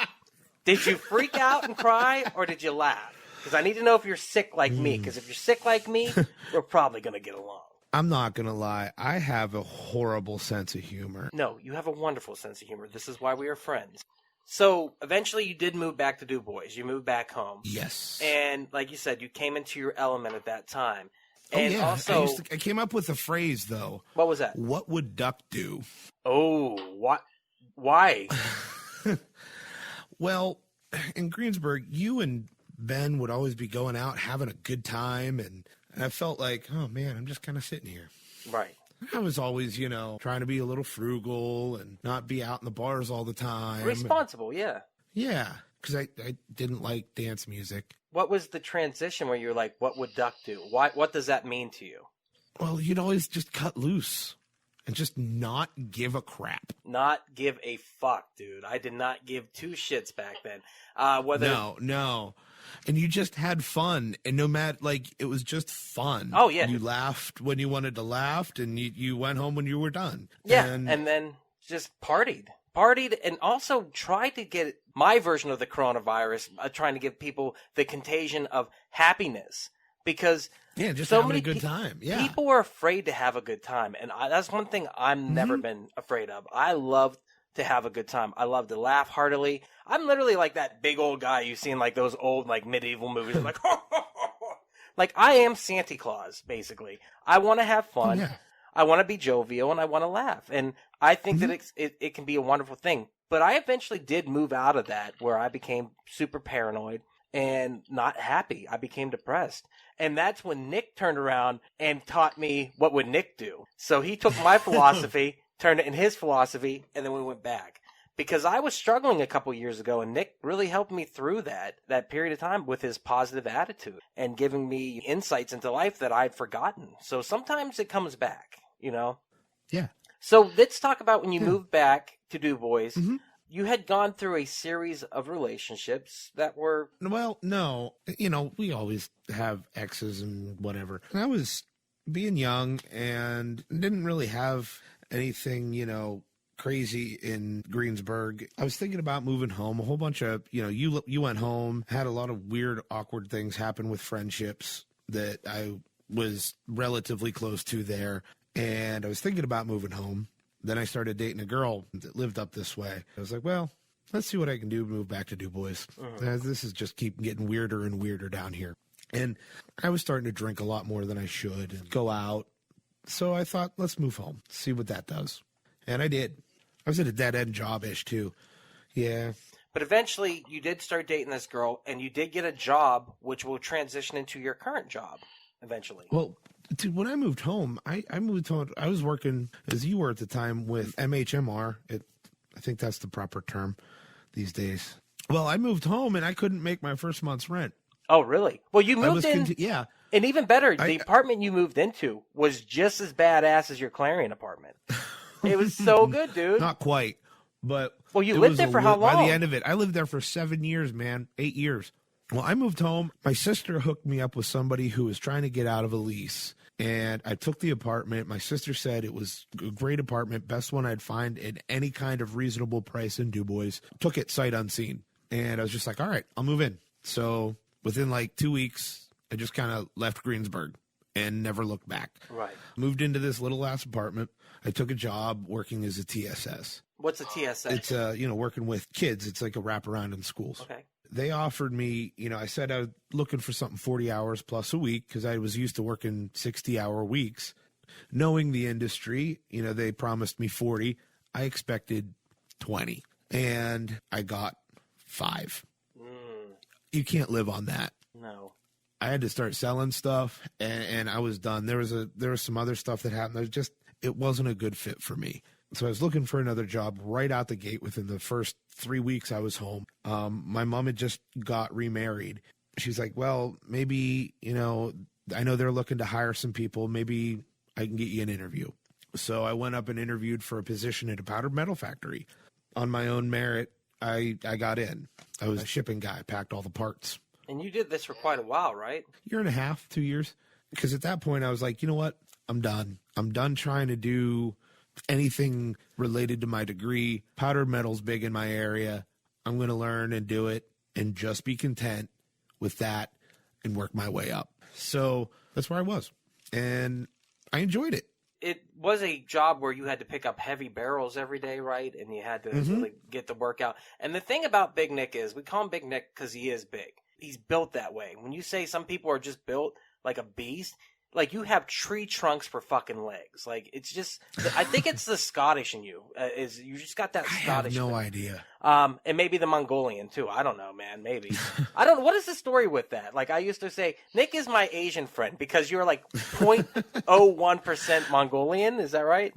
did you freak out and cry, or did you laugh? Because I need to know if you're sick like me. Because if you're sick like me, we're probably going to get along. I'm not going to lie. I have a horrible sense of humor. No, you have a wonderful sense of humor. This is why we are friends. So, eventually you did move back to Du Bois. You moved back home. Yes. And, like you said, you came into your element at that time. And also, I came up with a phrase, though. What was that? What would Duck do? Oh, what? Why? Well, in Greensburg, you and Ben would always be going out, having a good time, and I felt like, oh, man, I'm just kind of sitting here. Right. I was always, trying to be a little frugal and not be out in the bars all the time. Responsible, yeah. Yeah, because I didn't like dance music. What was the transition where you're like, what would Duck do? What does that mean to you? Well, you'd always just cut loose and just not give a crap. Not give a fuck, dude. I did not give two shits back then. No. And you just had fun. And no matter, it was just fun. Oh, yeah. You laughed when you wanted to laugh, and you went home when you were done. Yeah, and then just partied, and also tried to get my version of the coronavirus, trying to give people the contagion of happiness, because just so having many a good time. Yeah, people are afraid to have a good time, and that's one thing I've never been afraid of. I love to have a good time. I love to laugh heartily. I'm literally like that big old guy you see in those old medieval movies. I'm like, like I am Santa Claus, basically. I want to have fun. Oh, yeah. I want to be jovial, and I want to laugh. And I think that it can be a wonderful thing. But I eventually did move out of that, where I became super paranoid and not happy. I became depressed. And that's when Nick turned around and taught me what would Nick do. So he took my philosophy, turned it in his philosophy, and then we went back. Because I was struggling a couple years ago, and Nick really helped me through that period of time with his positive attitude and giving me insights into life that I'd forgotten. So sometimes it comes back, you know? Yeah. So let's talk about when you moved back to Du Bois. You had gone through a series of relationships that were... Well, no. You know, we always have exes and whatever. I was being young and didn't really have anything, you know, crazy in Greensburg. I was thinking about moving home. A whole bunch of, you know, you went home, had a lot of weird, awkward things happen with friendships that I was relatively close to there. And I was thinking about moving home. Then I started dating a girl that lived up this way. I was like, well, let's see what I can do to move back to Du Bois. This is just keep getting weirder and weirder down here. And I was starting to drink a lot more than I should and go out. So I thought, let's move home, see what that does. And I did. I was at a dead-end job-ish, too. Yeah. But eventually, you did start dating this girl, and you did get a job, which will transition into your current job eventually. Well, dude, when I moved home, I moved home. I was working, as you were at the time, with MHMR. I think that's the proper term these days. Well, I moved home, and I couldn't make my first month's rent. Oh, really? Well, you moved in. Yeah. And even better, the apartment you moved into was just as badass as your Clarion apartment. It was so good, dude. Not quite, but... Well, you lived there for how long? By the end of it, I lived there for 7 years, man. 8 years. Well, I moved home. My sister hooked me up with somebody who was trying to get out of a lease, and I took the apartment. My sister said it was a great apartment, best one I'd find at any kind of reasonable price in Du Bois. Took it sight unseen, and I was just like, all right, I'll move in. So within like 2 weeks, I just kind of left Greensburg and never looked back. Right. Moved into this little ass apartment. I took a job working as a TSS. What's a TSS? It's working with kids. It's like a wraparound in schools. Okay. They offered me, I said I was looking for something 40 hours plus a week because I was used to working 60-hour weeks. Knowing the industry, they promised me 40. I expected 20, and I got 5. You can't live on that. No. I had to start selling stuff, and I was done. There was some other stuff that happened. It wasn't a good fit for me. So I was looking for another job right out the gate within the first 3 weeks I was home. My mom had just got remarried. She's like, well, maybe, I know they're looking to hire some people. Maybe I can get you an interview. So I went up and interviewed for a position at a powdered metal factory. On my own merit, I got in. I was a shipping guy, packed all the parts. And you did this for quite a while, right? 1.5 years, 2 years. Because at that point I was like, you know what? I'm done. I'm done trying to do anything related to my degree. Powdered metal's big in my area. I'm going to learn and do it and just be content with that and work my way up. So that's where I was. And I enjoyed it. It was a job where you had to pick up heavy barrels every day, right? And you had to really get the work out. And the thing about Big Nick is, we call him Big Nick because he is big. He's built that way. When you say some people are just built like a beast, like you have tree trunks for fucking legs. Like it's just, I think it's the Scottish in you. Is you just got that Scottish. I have no thing. idea. And maybe the Mongolian too. I don't know, man. Maybe. I don't know. What is the story with that? Like I used to say, Nick is my Asian friend because you're like 0.01% Mongolian. Is that right?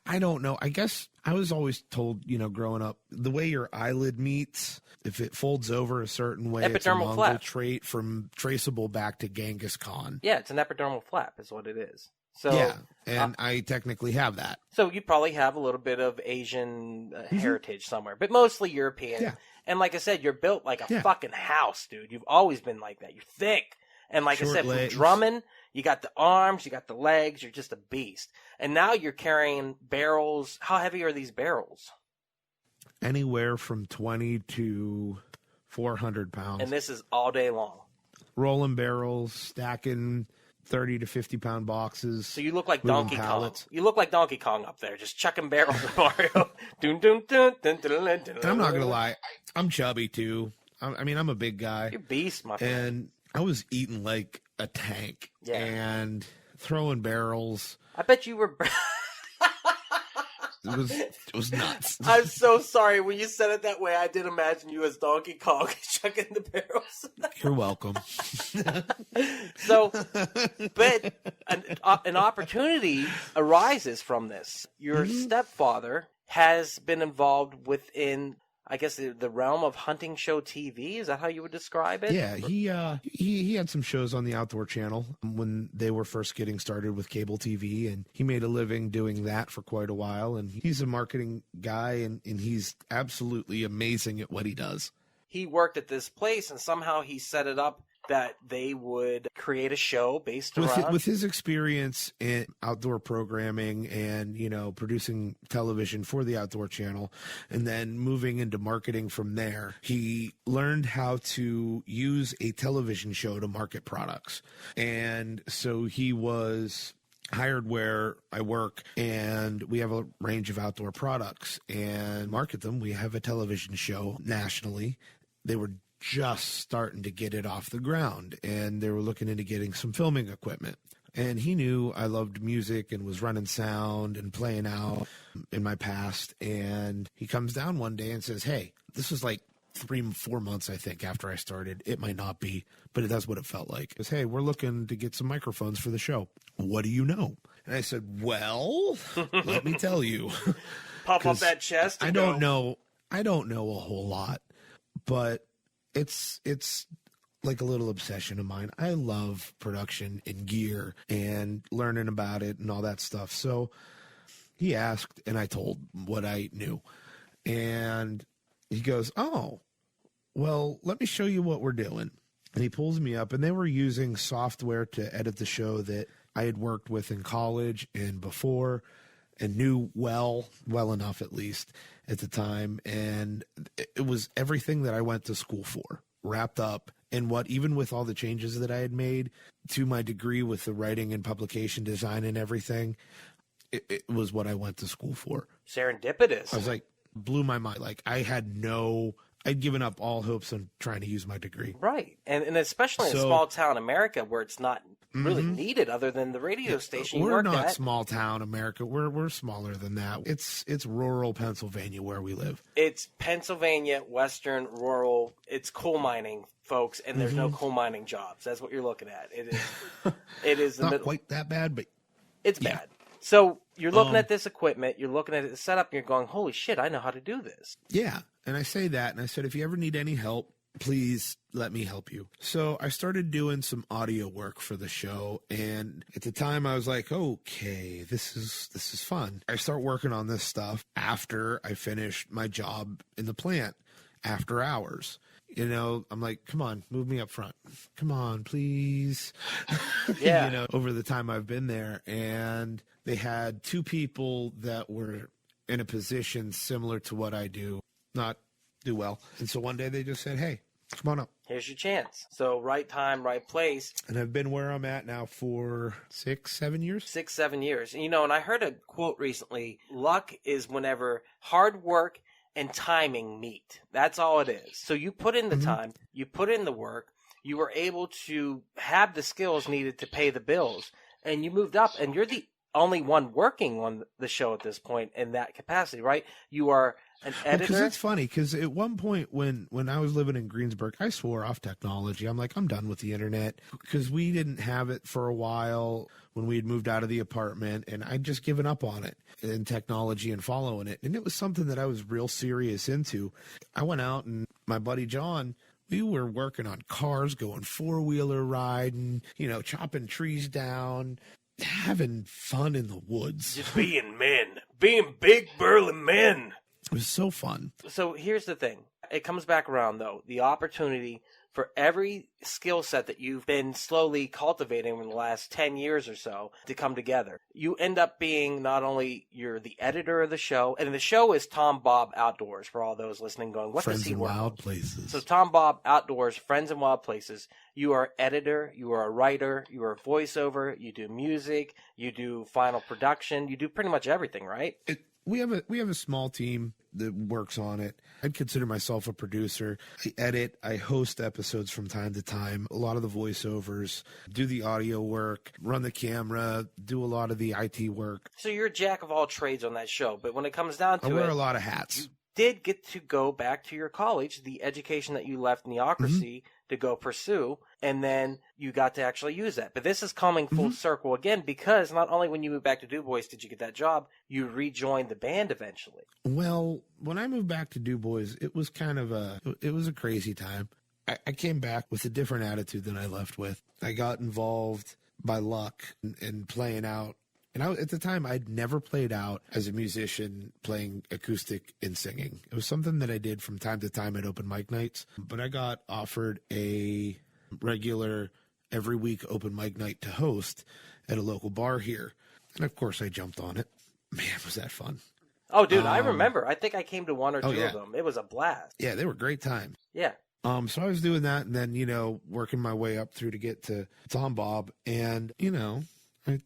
I don't know. I guess I was always told, growing up, the way your eyelid meets, if it folds over a certain way, it's a Mongol flap. trait traceable back to Genghis Khan. Yeah, it's an epidermal flap is what it is. So yeah, and I technically have that. So you probably have a little bit of Asian heritage somewhere, but mostly European. Yeah. And like I said, you're built like a fucking house, dude. You've always been like that. You're thick. And like I said, from drumming, you got the arms, you got the legs, you're just a beast. And now you're carrying barrels. How heavy are these barrels? Anywhere from 20 to 400 pounds. And this is all day long. Rolling barrels, stacking 30 to 50 pound boxes. So you look like Donkey Kong. You look like Donkey Kong up there, just chucking barrels at Mario. Dun, dun, dun, dun, dun, dun, dun. I'm not going to lie. I'm chubby too. I'm a big guy. You're a beast, my friend. And I was eating like a tank and throwing barrels. I bet you were. It was nuts. I'm so sorry. When you said it that way, I did imagine you as Donkey Kong chucking the barrels. You're welcome. So, but an opportunity arises from this. Your stepfather has been involved within, I guess, the realm of hunting show TV. Is that how you would describe it? Yeah, he had some shows on the Outdoor Channel when they were first getting started with cable TV, and he made a living doing that for quite a while. And he's a marketing guy, and he's absolutely amazing at what he does. He worked at this place, and somehow he set it up that they would create a show based around... With his experience in outdoor programming and, producing television for the Outdoor Channel and then moving into marketing from there, he learned how to use a television show to market products. And so he was hired where I work, and we have a range of outdoor products and market them. We have a television show nationally. They were just starting to get it off the ground, and they were looking into getting some filming equipment. And he knew I loved music and was running sound and playing out in my past. And he comes down one day and says, hey, this was like 3-4 months, I think, after I started. It might not be, but that's what it felt like. He says, hey, we're looking to get some microphones for the show. What do you know? And I said, well, let me tell you. Pop up that chest. I don't know a whole lot, but it's like a little obsession of mine. I love production and gear and learning about it and all that stuff. So he asked, and I told what I knew. And he goes, oh, well, let me show you what we're doing. And he pulls me up, and they were using software to edit the show that I had worked with in college and before and knew well enough, at least at the time. And it was everything that I went to school for, wrapped up in what, even with all the changes that I had made to my degree with the writing and publication design and everything, it was what I went to school for. Serendipitous. I was like, blew my mind. Like I'd given up all hopes on trying to use my degree. Right. And especially in small town America where it's not really needed other than the radio station you we're worked not at. Small town America. We're smaller than that. It's rural Pennsylvania where we live. It's Pennsylvania, western, rural. It's coal mining, folks, and there's no coal mining jobs. That's what you're looking at. It is the not middle. Quite that bad, but it's bad. So you're looking at this equipment, you're looking at the setup, and you're going, holy shit, I know how to do this. Yeah. And I say that, and I said, if you ever need any help, please let me help you. So I started doing some audio work for the show, and at the time I was like, okay, this is fun. I start working on this stuff after I finish my job in the plant, after hours. I'm like, come on, move me up front. Come on, please. Yeah. Over the time I've been there, and they had 2 people that were in a position similar to what I do, not do well. And so one day they just said, hey, come on up. Here's your chance. So right time, right place. And I've been where I'm at now for 6-7 years. 6-7 years. And I heard a quote recently, luck is whenever hard work and timing meet. That's all it is. So you put in the time, you put in the work, you were able to have the skills needed to pay the bills, and you moved up, and you're the only one working on the show at this point in that capacity, right? You are an editor. Because it's funny, because at one point when I was living in Greensburg, I swore off technology. I'm like, I'm done with the internet, because we didn't have it for a while when we had moved out of the apartment, and I'd just given up on it and technology and following it. And it was something that I was real serious into. I went out, and my buddy John, we were working on cars, going 4-wheeler riding, chopping trees down, having fun in the woods. Just being men. Being big, burly men. It was so fun. So here's the thing. It comes back around, though. The opportunity for every skill set that you've been slowly cultivating in the last 10 years or so to come together. You end up being not only you're the editor of the show, and the show is Tom Bob Outdoors, for all those listening going, what does he work on? Friends in Wild Places. So Tom Bob Outdoors, Friends in Wild Places. You are editor, you are a writer, you are a voiceover, you do music, you do final production, you do pretty much everything, right? we have a small team that works on it. I'd consider myself a producer. I edit, I host episodes from time to time, a lot of the voiceovers, do the audio work, run the camera, do a lot of the IT work. So you're a jack of all trades on that show, but when it comes down to I wear a lot of hats. you did get to go back to your college, the education that you left Neocracy to go pursue, and then you got to actually use that. But this is coming full circle again, because not only when you moved back to Du Bois did you get that job, you rejoined the band eventually. Well, when I moved back to Du Bois, it was kind of it was a crazy time. I came back with a different attitude than I left with. I got involved by luck in playing out. And at the time, I'd never played out as a musician playing acoustic and singing. It was something that I did from time to time at open mic nights. But I got offered a regular every week open mic night to host at a local bar here. And of course, I jumped on it. Man, was that fun. Oh, dude, I remember. I think I came to one or two yeah. of them. It was a blast. Yeah, they were great times. Yeah. So I was doing that and then, working my way up through to get to Tom Bob. And, I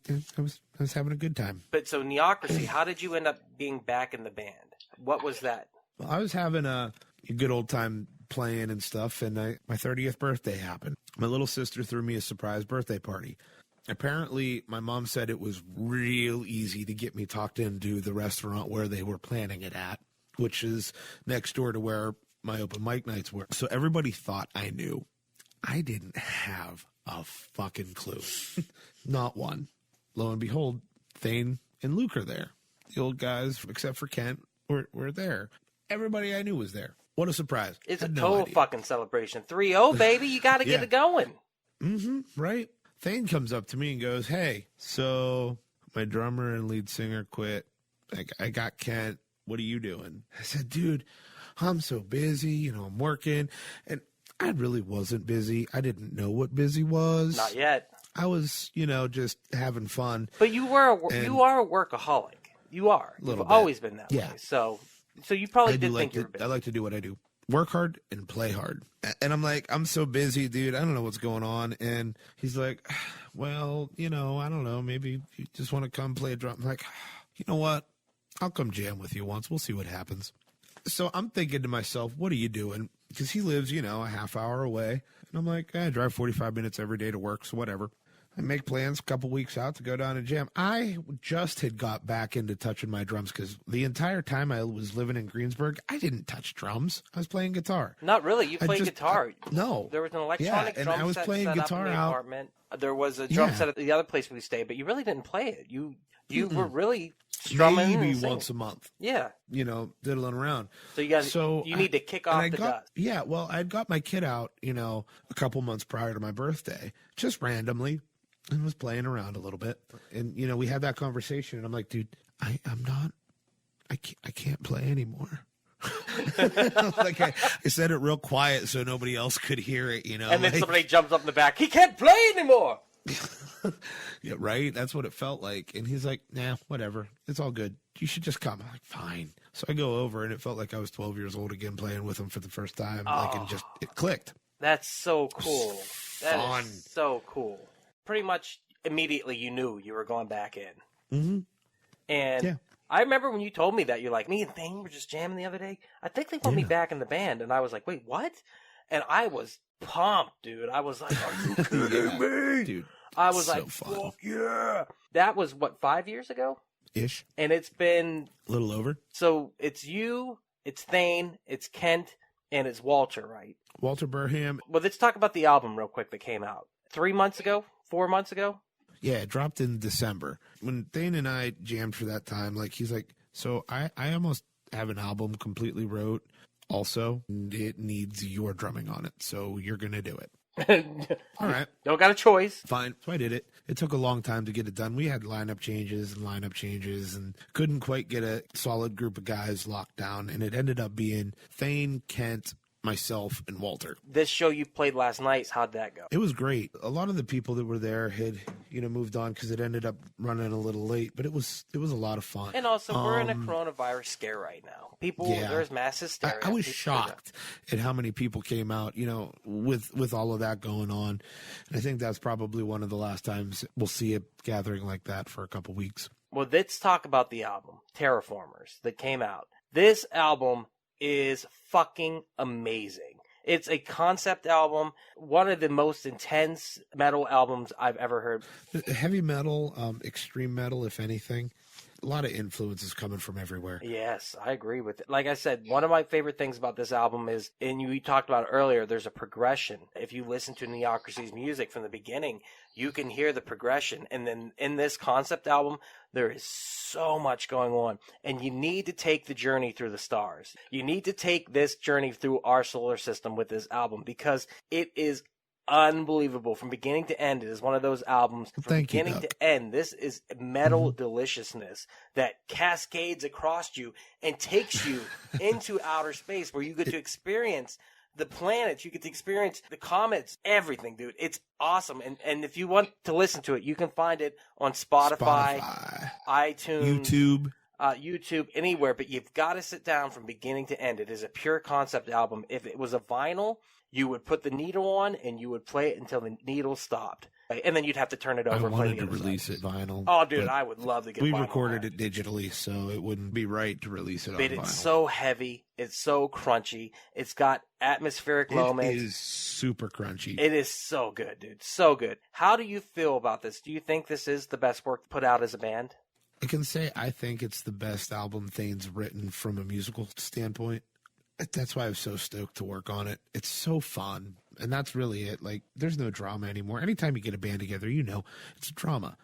was having a good time. But so Neocracy, how did you end up being back in the band? What was that? Well, I was having a good old time playing and stuff, and my 30th birthday happened. My little sister threw me a surprise birthday party. Apparently, my mom said it was real easy to get me talked into the restaurant where they were planning it at, which is next door to where my open mic nights were. So everybody thought I knew. I didn't have a fucking clue. Not one. Lo and behold, Thane and Luke are there. The old guys, except for Kent, were there. Everybody I knew was there. What a surprise. It's a total fucking celebration. 3-0, baby. You got to get it going. Right. Thane comes up to me and goes, hey, so my drummer and lead singer quit. I got Kent. What are you doing? I said, dude, I'm so busy. I'm working. And I really wasn't busy. I didn't know what busy was. Not yet. I was, just having fun. But you are a workaholic. You are. You've always been that way. So you probably did think you were busy. I like to do what I do. Work hard and play hard. And I'm like, I'm so busy, dude. I don't know what's going on. And he's like, well, I don't know. Maybe you just want to come play a drum. I'm like, you know what? I'll come jam with you once. We'll see what happens. So I'm thinking to myself, what are you doing? Because he lives, a half hour away. And I'm like, I drive 45 minutes every day to work, so whatever. I make plans a couple weeks out to go down and jam. I just had got back into touching my drums because the entire time I was living in Greensburg, I didn't touch drums. I was playing guitar. Not really. You played guitar. No. There was an electronic drum and I was set playing set guitar up in the out. apartment. There was a drum set at the other place we stayed, but you really didn't play it. You were really strumming maybe once a month. Yeah. Diddling around. So you need to kick off the dust. Yeah, well, I'd got my kid out, a couple months prior to my birthday, just randomly, and was playing around a little bit. And, we had that conversation, and I'm like, dude, I can't play anymore. Like I said it real quiet so nobody else could hear it, And then somebody jumps up in the back. He can't play anymore. Yeah, right? That's what it felt like. And he's like, nah, whatever. It's all good. You should just come. I'm like, fine. So I go over, and it felt like I was 12 years old again playing with him for the first time. And it clicked. That's so cool. Fun. That is so cool. Pretty much immediately you knew you were going back in. Mm-hmm. And I remember when you told me that, you're like, me and Thane were just jamming the other day. I think they want me back in the band. And I was like, wait, what? And I was pumped, dude. I was like, are you kidding me? Dude. I was so like, fun. fuck yeah. That was, 5 years ago? Ish. And it's been... A little over. So it's you, it's Thane, it's Kent, and it's Walter, right? Walter Burham. Well, let's talk about the album real quick that came out. 3 months ago? 4 months ago? Yeah, it dropped in December. When Thane and I jammed for that time, he's like, so I almost have an album completely wrote also. And it needs your drumming on it, so you're going to do it. All right. Don't got a choice. Fine. So I did it. It took a long time to get it done. We had lineup changes and couldn't quite get a solid group of guys locked down. And it ended up being Thane, Kent, myself, and Walter. This show you played last night, how'd that go? It was great. A lot of the people that were there had, moved on because it ended up running a little late, but it was a lot of fun. And also, we're in a coronavirus scare right now. There's mass hysteria. I was shocked at how many people came out, with all of that going on. And I think that's probably one of the last times we'll see a gathering like that for a couple weeks. Well, let's talk about the album, Terraformers, that came out. This album is fucking amazing. It's a concept album, one of the most intense metal albums I've ever heard. Heavy metal, extreme metal, if anything. A lot of influences coming from everywhere. Yes, I agree with it. Like I said, one of my favorite things about this album is, and you talked about it earlier, there's a progression. If you listen to Neocracy's music from the beginning, you can hear the progression. And then in this concept album, there is so much going on. And you need to take the journey through the stars. You need to take this journey through our solar system with this album because it is unbelievable from beginning to end. It is one of those albums from beginning to end. This is metal deliciousness that cascades across you and takes you into outer space where you get to experience the planets, you get to experience the comets, everything, dude. It's awesome. And if you want to listen to it, you can find it on Spotify. iTunes, YouTube, anywhere, but you've got to sit down from beginning to end. It is a pure concept album. If it was a vinyl, you would put the needle on and you would play it until the needle stopped. And then you'd have to turn it over. I wanted to release it vinyl. Oh, dude, I would love to get vinyl. We recorded it digitally, so it wouldn't be right to release it on vinyl. But it's so heavy. It's so crunchy. It's got atmospheric moments. It is super crunchy. It is so good, dude. So good. How do you feel about this? Do you think this is the best work put out as a band? I can say I think it's the best album Thane's written from a musical standpoint. That's why I was so stoked to work on it. It's so fun. And that's really it. Like, there's no drama anymore. Anytime you get a band together, you know, it's drama.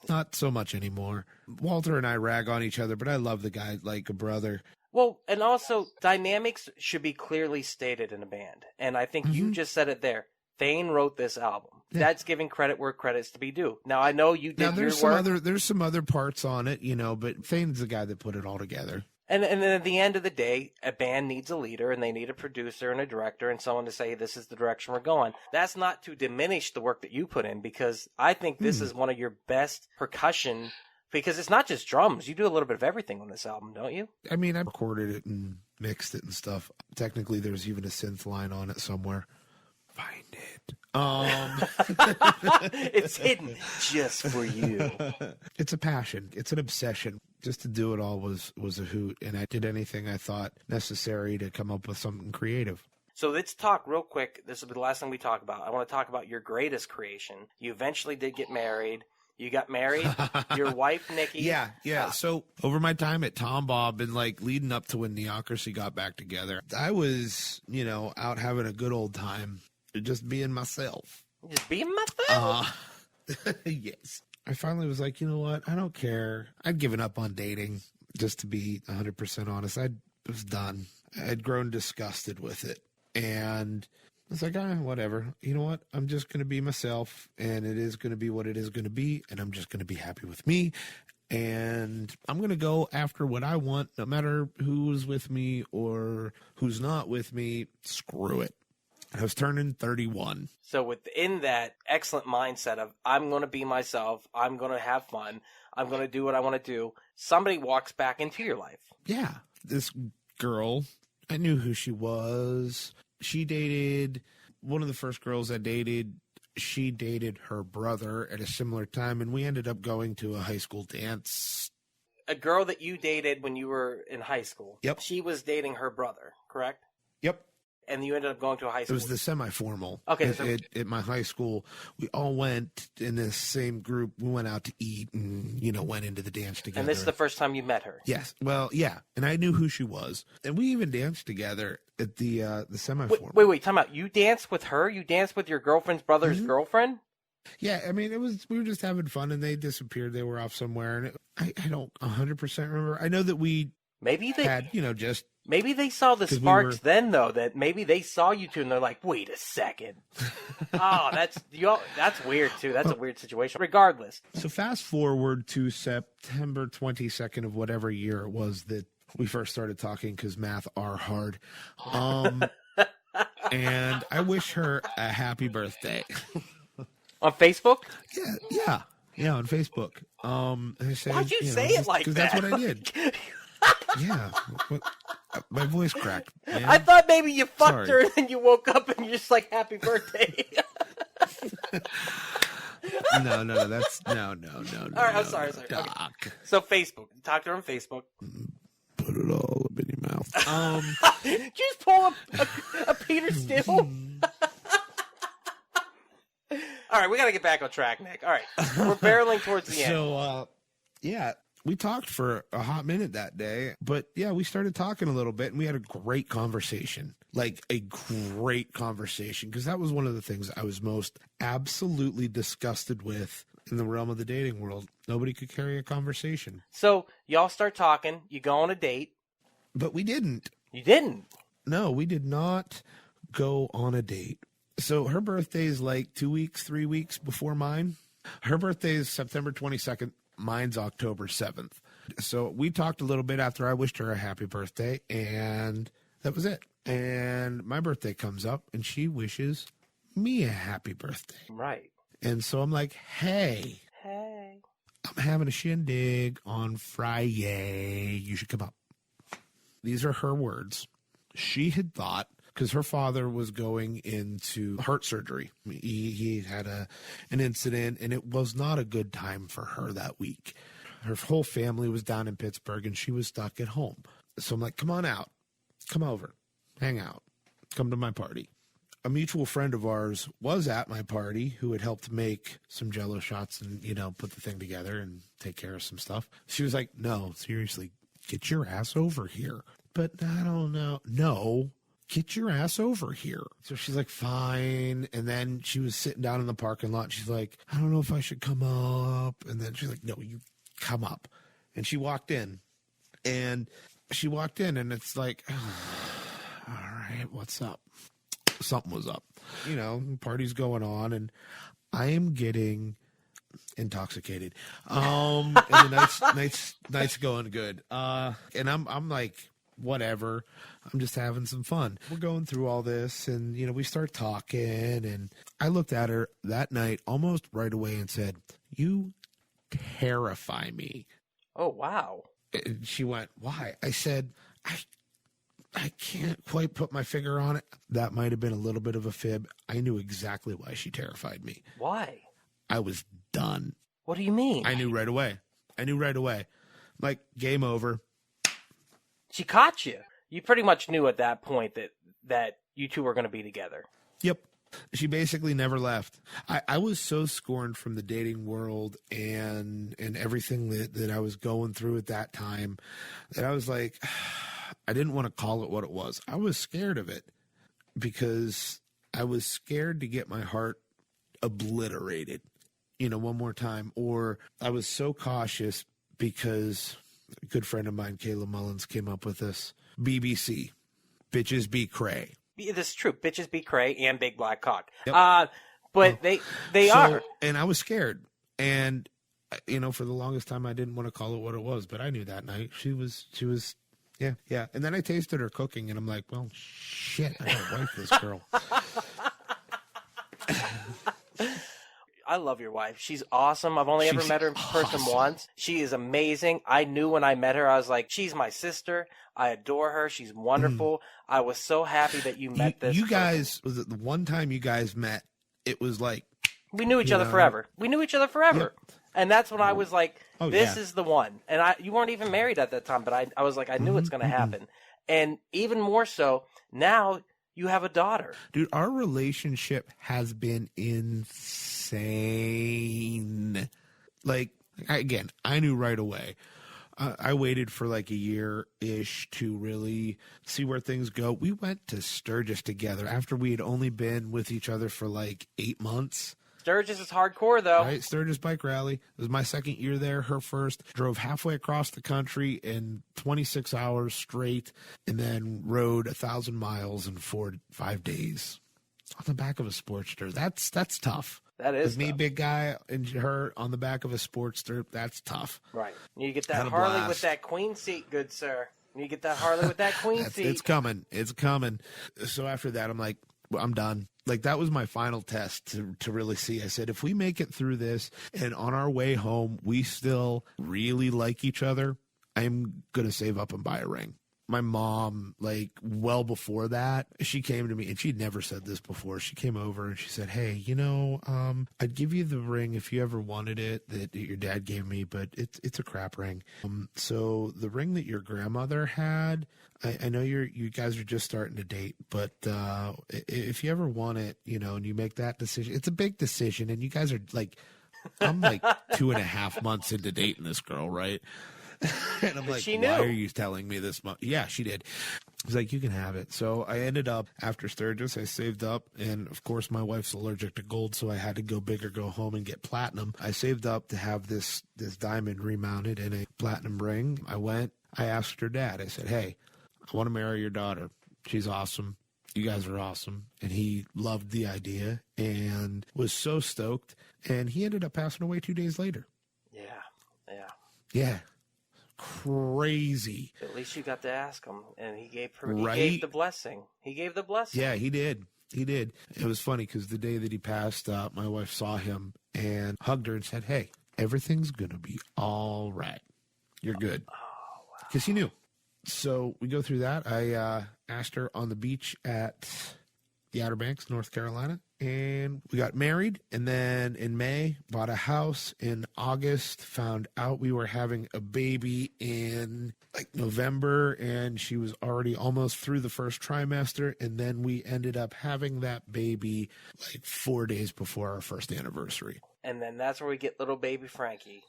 Not so much anymore. Walter and I rag on each other, but I love the guy like a brother. Well, and also, dynamics should be clearly stated in a band. And I think you just said it there. Thane wrote this album. Yeah. That's giving credit where credit's to be due. Now, I know you did your work. There's some other parts on it, you know, but Thane's the guy that put it all together. And then at the end of the day, a band needs a leader, and they need a producer and a director and someone to say, this is the direction we're going. That's not to diminish the work that you put in, because I think this is one of your best percussion, because it's not just drums. You do a little bit of everything on this album, don't you? I mean, I recorded it and mixed it and stuff. Technically, there's even a synth line on it somewhere. Find it. It's hidden just for you. It's a passion. It's an obsession. Just to do it all was a hoot, and I did anything I thought necessary to come up with something creative. So let's talk real quick. This will be the last thing we talk about. I want to talk about your greatest creation. You eventually did get married. You got married. Your wife, Nikki. Yeah. So over my time at Tom Bob and like leading up to when Neocracy got back together, I was, out having a good old time, just being myself. Just being myself? Yes. I finally was like, you know what? I don't care. I'd given up on dating, just to be 100% honest. I was done. I'd grown disgusted with it. And I was like, whatever. You know what? I'm just going to be myself, and it is going to be what it is going to be, and I'm just going to be happy with me. And I'm going to go after what I want, no matter who's with me or who's not with me. Screw it. I was turning 31. So within that excellent mindset of, I'm going to be myself, I'm going to have fun, I'm going to do what I want to do, somebody walks back into your life. Yeah. This girl, I knew who she was. She dated, one of the first girls I dated, she dated her brother at a similar time, and we ended up going to a high school dance. A girl that you dated when you were in high school. Yep. She was dating her brother, correct? Yep. And you ended up going to a high school? It was the semi-formal. Okay. At my high school, we all went in this same group. We went out to eat and, went into the dance together. And this is the first time you met her? Yes. Well, yeah. And I knew who she was. And we even danced together at the semi-formal. Wait, time out. You danced with her? You danced with your girlfriend's brother's girlfriend? Yeah, I mean, we were just having fun, and they disappeared. They were off somewhere, and I don't 100% remember. I know that we had, just... Maybe they saw the sparks then, though, that maybe they saw you two, and they're like, wait a second. That's weird, too. That's a weird situation. Regardless. So fast forward to September 22nd of whatever year it was that we first started talking, because math are hard. And I wish her a happy birthday. On Facebook? Yeah, on Facebook. I say, why'd you say it like that? Because that's what I did. Yeah. My voice cracked, man. I thought maybe you fucked her and then you woke up and you're just like, happy birthday. No. That's no. All right, I'm sorry. Doc. Okay. So Facebook. Talk to her on Facebook. Put it all up in your mouth. Did you just pull a Peter Still? All right, we got to get back on track, Nick. All right, we're barreling towards the end. So, yeah, we talked for a hot minute that day, but yeah, we started talking a little bit and we had a great conversation, because that was one of the things I was most absolutely disgusted with in the realm of the dating world. Nobody could carry a conversation. So y'all start talking, you go on a date. But we didn't. You didn't? No, we did not go on a date. So her birthday is like 2 weeks, 3 weeks before mine. Her birthday is September 22nd. Mine's October 7th. So we talked a little bit after I wished her a happy birthday, and that was it. And my birthday comes up, and she wishes me a happy birthday. Right. And so I'm like, hey, I'm having a shindig on Friday. You should come up. These are her words. She had thought, because her father was going into heart surgery. He had an incident, and it was not a good time for her that week. Her whole family was down in Pittsburgh, and she was stuck at home. So I'm like, come on out. Come over. Hang out. Come to my party. A mutual friend of ours was at my party who had helped make some Jell-O shots and, put the thing together and take care of some stuff. She was like, no, seriously, get your ass over here. But I don't know. No. Get your ass over here. So she's like, fine. And then she was sitting down in the parking lot. She's like, I don't know if I should come up. And then she's like, no, you come up. And she walked in. And it's like, all right, what's up? Something was up. Party's going on. And I am getting intoxicated. And the night's going good. And I'm like, whatever. I'm just having some fun. We're going through all this and, we start talking and I looked at her that night almost right away and said, you terrify me. Oh, wow. And she went, why? I said, I can't quite put my finger on it. That might have been a little bit of a fib. I knew exactly why she terrified me. Why? I was done. What do you mean? I knew right away. Like, game over. She caught you. You pretty much knew at that point that you two were going to be together. Yep. She basically never left. I was so scorned from the dating world and everything that I was going through at that time that I was like, I didn't want to call it what it was. I was scared of it because I was scared to get my heart obliterated, one more time. Or I was so cautious because a good friend of mine, Kayla Mullins, came up with this. BBC, bitches be cray. This is true. Bitches be cray and big black cock. Yep. But they are. And I was scared. And, for the longest time, I didn't want to call it what it was. But I knew that night she was, yeah. And then I tasted her cooking, and I'm like, well, shit, I gotta wife this girl. I love your wife. She's awesome. I've only ever met her in person once. She is amazing. I knew when I met her, I was like, she's my sister. I adore her. She's wonderful. I was so happy that you met this You person. guys, was it the one time you guys met, it was like... We knew each other forever. Yep. And that's when I was like, this yeah. is the one. And you weren't even married at that time, but I was like, I knew it's going to happen. And even more so, now you have a daughter. Dude, our relationship has been insane. Like, again, I knew right away. I waited for like a year-ish to really see where things go. We went to Sturgis together after we had only been with each other for like 8 months. Sturgis is hardcore, though. Right, Sturgis Bike Rally. It was my second year there, her first. Drove halfway across the country in 26 hours straight, and then rode 1,000 miles in 5 days on the back of a Sportster. That's tough. That is With me, big guy, and her on the back of a Sportster, that's tough. Right. You get that Harley with that queen seat, good sir. You get that Harley with that queen seat. It's coming. So after that, I'm like, well, I'm done. Like, that was my final test to really see. I said, if we make it through this and on our way home, we still really like each other, I'm going to save up and buy a ring. my mom, like well before that, she came to me, and she'd never said this before. She came over and she said, hey, I'd give you the ring if you ever wanted it that your dad gave me, but it's a crap ring. So the ring that your grandmother had, I know you guys are just starting to date, but if you ever want it, and you make that decision, it's a big decision, and you guys are like, I'm like 2.5 months into dating this girl, right? And I'm like, why are you telling me this much? Yeah, she did. He's like, you can have it. So I ended up, after Sturgis, I saved up. And, of course, my wife's allergic to gold, so I had to go big or go home and get platinum. I saved up to have this diamond remounted in a platinum ring. I asked her dad. I said, hey, I want to marry your daughter. She's awesome. You guys are awesome. And he loved the idea and was so stoked. And he ended up passing away 2 days later. Yeah. Crazy. At least you got to ask him, and he gave the blessing. Yeah, he did. It was funny because the day that he passed, my wife saw him and hugged her and said, hey, everything's going to be all right. You're good. Oh, wow. Because he knew. So we go through that. I asked her on the beach at the Outer Banks, North Carolina, and we got married. And then in May, bought a house. In August, found out we were having a baby in like November, and she was already almost through the first trimester. And then we ended up having that baby like 4 days before our first anniversary. And then that's where we get little baby Frankie.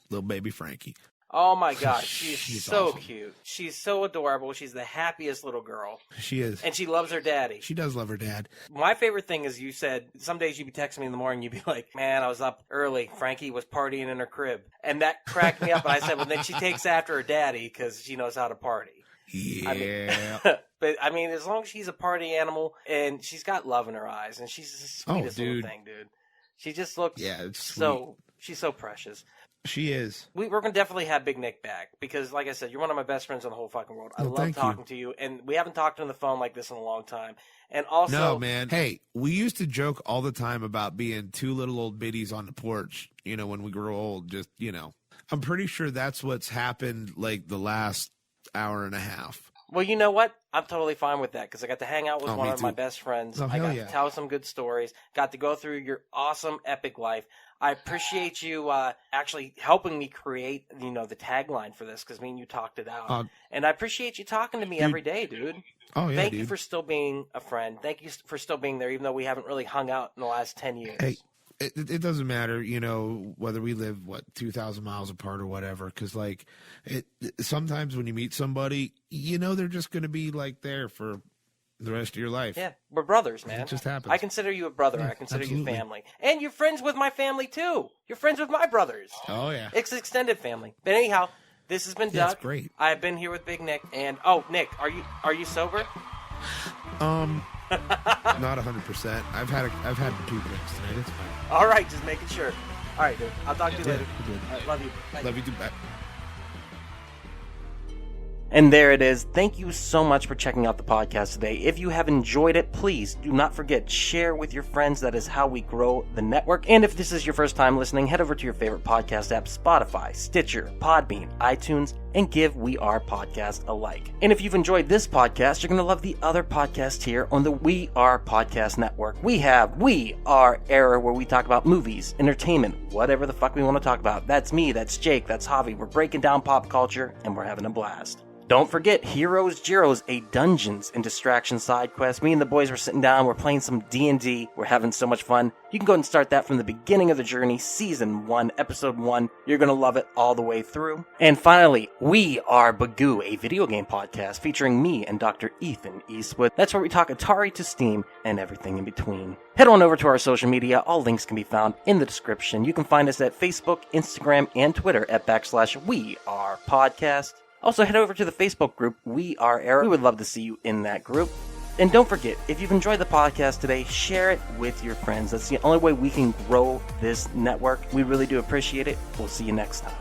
Oh my God, she's so awesome. Cute. She's so adorable. She's the happiest little girl. She is. And she loves her daddy. She does love her dad. My favorite thing is you said, some days you'd be texting me in the morning, you'd be like, man, I was up early. Frankie was partying in her crib. And that cracked me up. And I said, well, then she takes after her daddy because she knows how to party. Yeah. But I mean, as long as she's a party animal and she's got love in her eyes and she's the sweetest little thing, dude. She just looks she's so precious. She is. We're going to definitely have Big Nick back because, like I said, you're one of my best friends in the whole fucking world. I love talking to you, and we haven't talked on the phone like this in a long time. And also... No, man. Hey, we used to joke all the time about being two little old biddies on the porch, when we grow old. Just, I'm pretty sure that's what's happened, like, the last hour and a half. Well, you know what? I'm totally fine with that because I got to hang out with one of my best friends. I got to tell some good stories. Got to go through your awesome, epic life. I appreciate you actually helping me create, the tagline for this because me and you talked it out. And I appreciate you talking to me every day, dude. Oh, yeah, Thank you for still being a friend. Thank you for still being there, even though we haven't really hung out in the last 10 years. Hey, it doesn't matter, whether we live, 2,000 miles apart or whatever, because, sometimes when you meet somebody, they're just going to be, there for the rest of your life. Yeah, we're brothers, man. It just happens. I consider you a brother. Yeah, I consider absolutely. you family. And you're friends with my family, too. You're friends with my brothers. Oh, yeah. It's extended family. But anyhow, this has been Doug. That's great. I've been here with Big Nick. And, Nick, are you sober? Not 100%. I've had 2 drinks tonight. It's fine. All right, just making sure. All right, dude. I'll talk to you later. Good. All right, love you. Bye. Love you too. Bye. And there it is. Thank you so much for checking out the podcast today. If you have enjoyed it, please do not forget, share with your friends. That is how we grow the network. And if this is your first time listening, head over to your favorite podcast app, Spotify, Stitcher, Podbean, iTunes, and give We Are Podcast a like. And if you've enjoyed this podcast, you're going to love the other podcast here on the We Are Podcast Network. We have We Are Error, where we talk about movies, entertainment, whatever the fuck we want to talk about. That's me, that's Jake, that's Javi. We're breaking down pop culture, and we're having a blast. Don't forget Heroes Gyros, a Dungeons and Distractions side quest. Me and the boys were sitting down, we're playing some D&D, we're having so much fun. You can go and start that from the beginning of the journey, Season 1, Episode 1. You're going to love it all the way through. And finally, We Are Bagu, a video game podcast featuring me and Dr. Ethan Eastwood. That's where we talk Atari to Steam and everything in between. Head on over to our social media. All links can be found in the description. You can find us at Facebook, Instagram, and Twitter at /WeArePodcast. Also, head over to the Facebook group, We Are Error. We would love to see you in that group. And don't forget, if you've enjoyed the podcast today, share it with your friends. That's the only way we can grow this network. We really do appreciate it. We'll see you next time.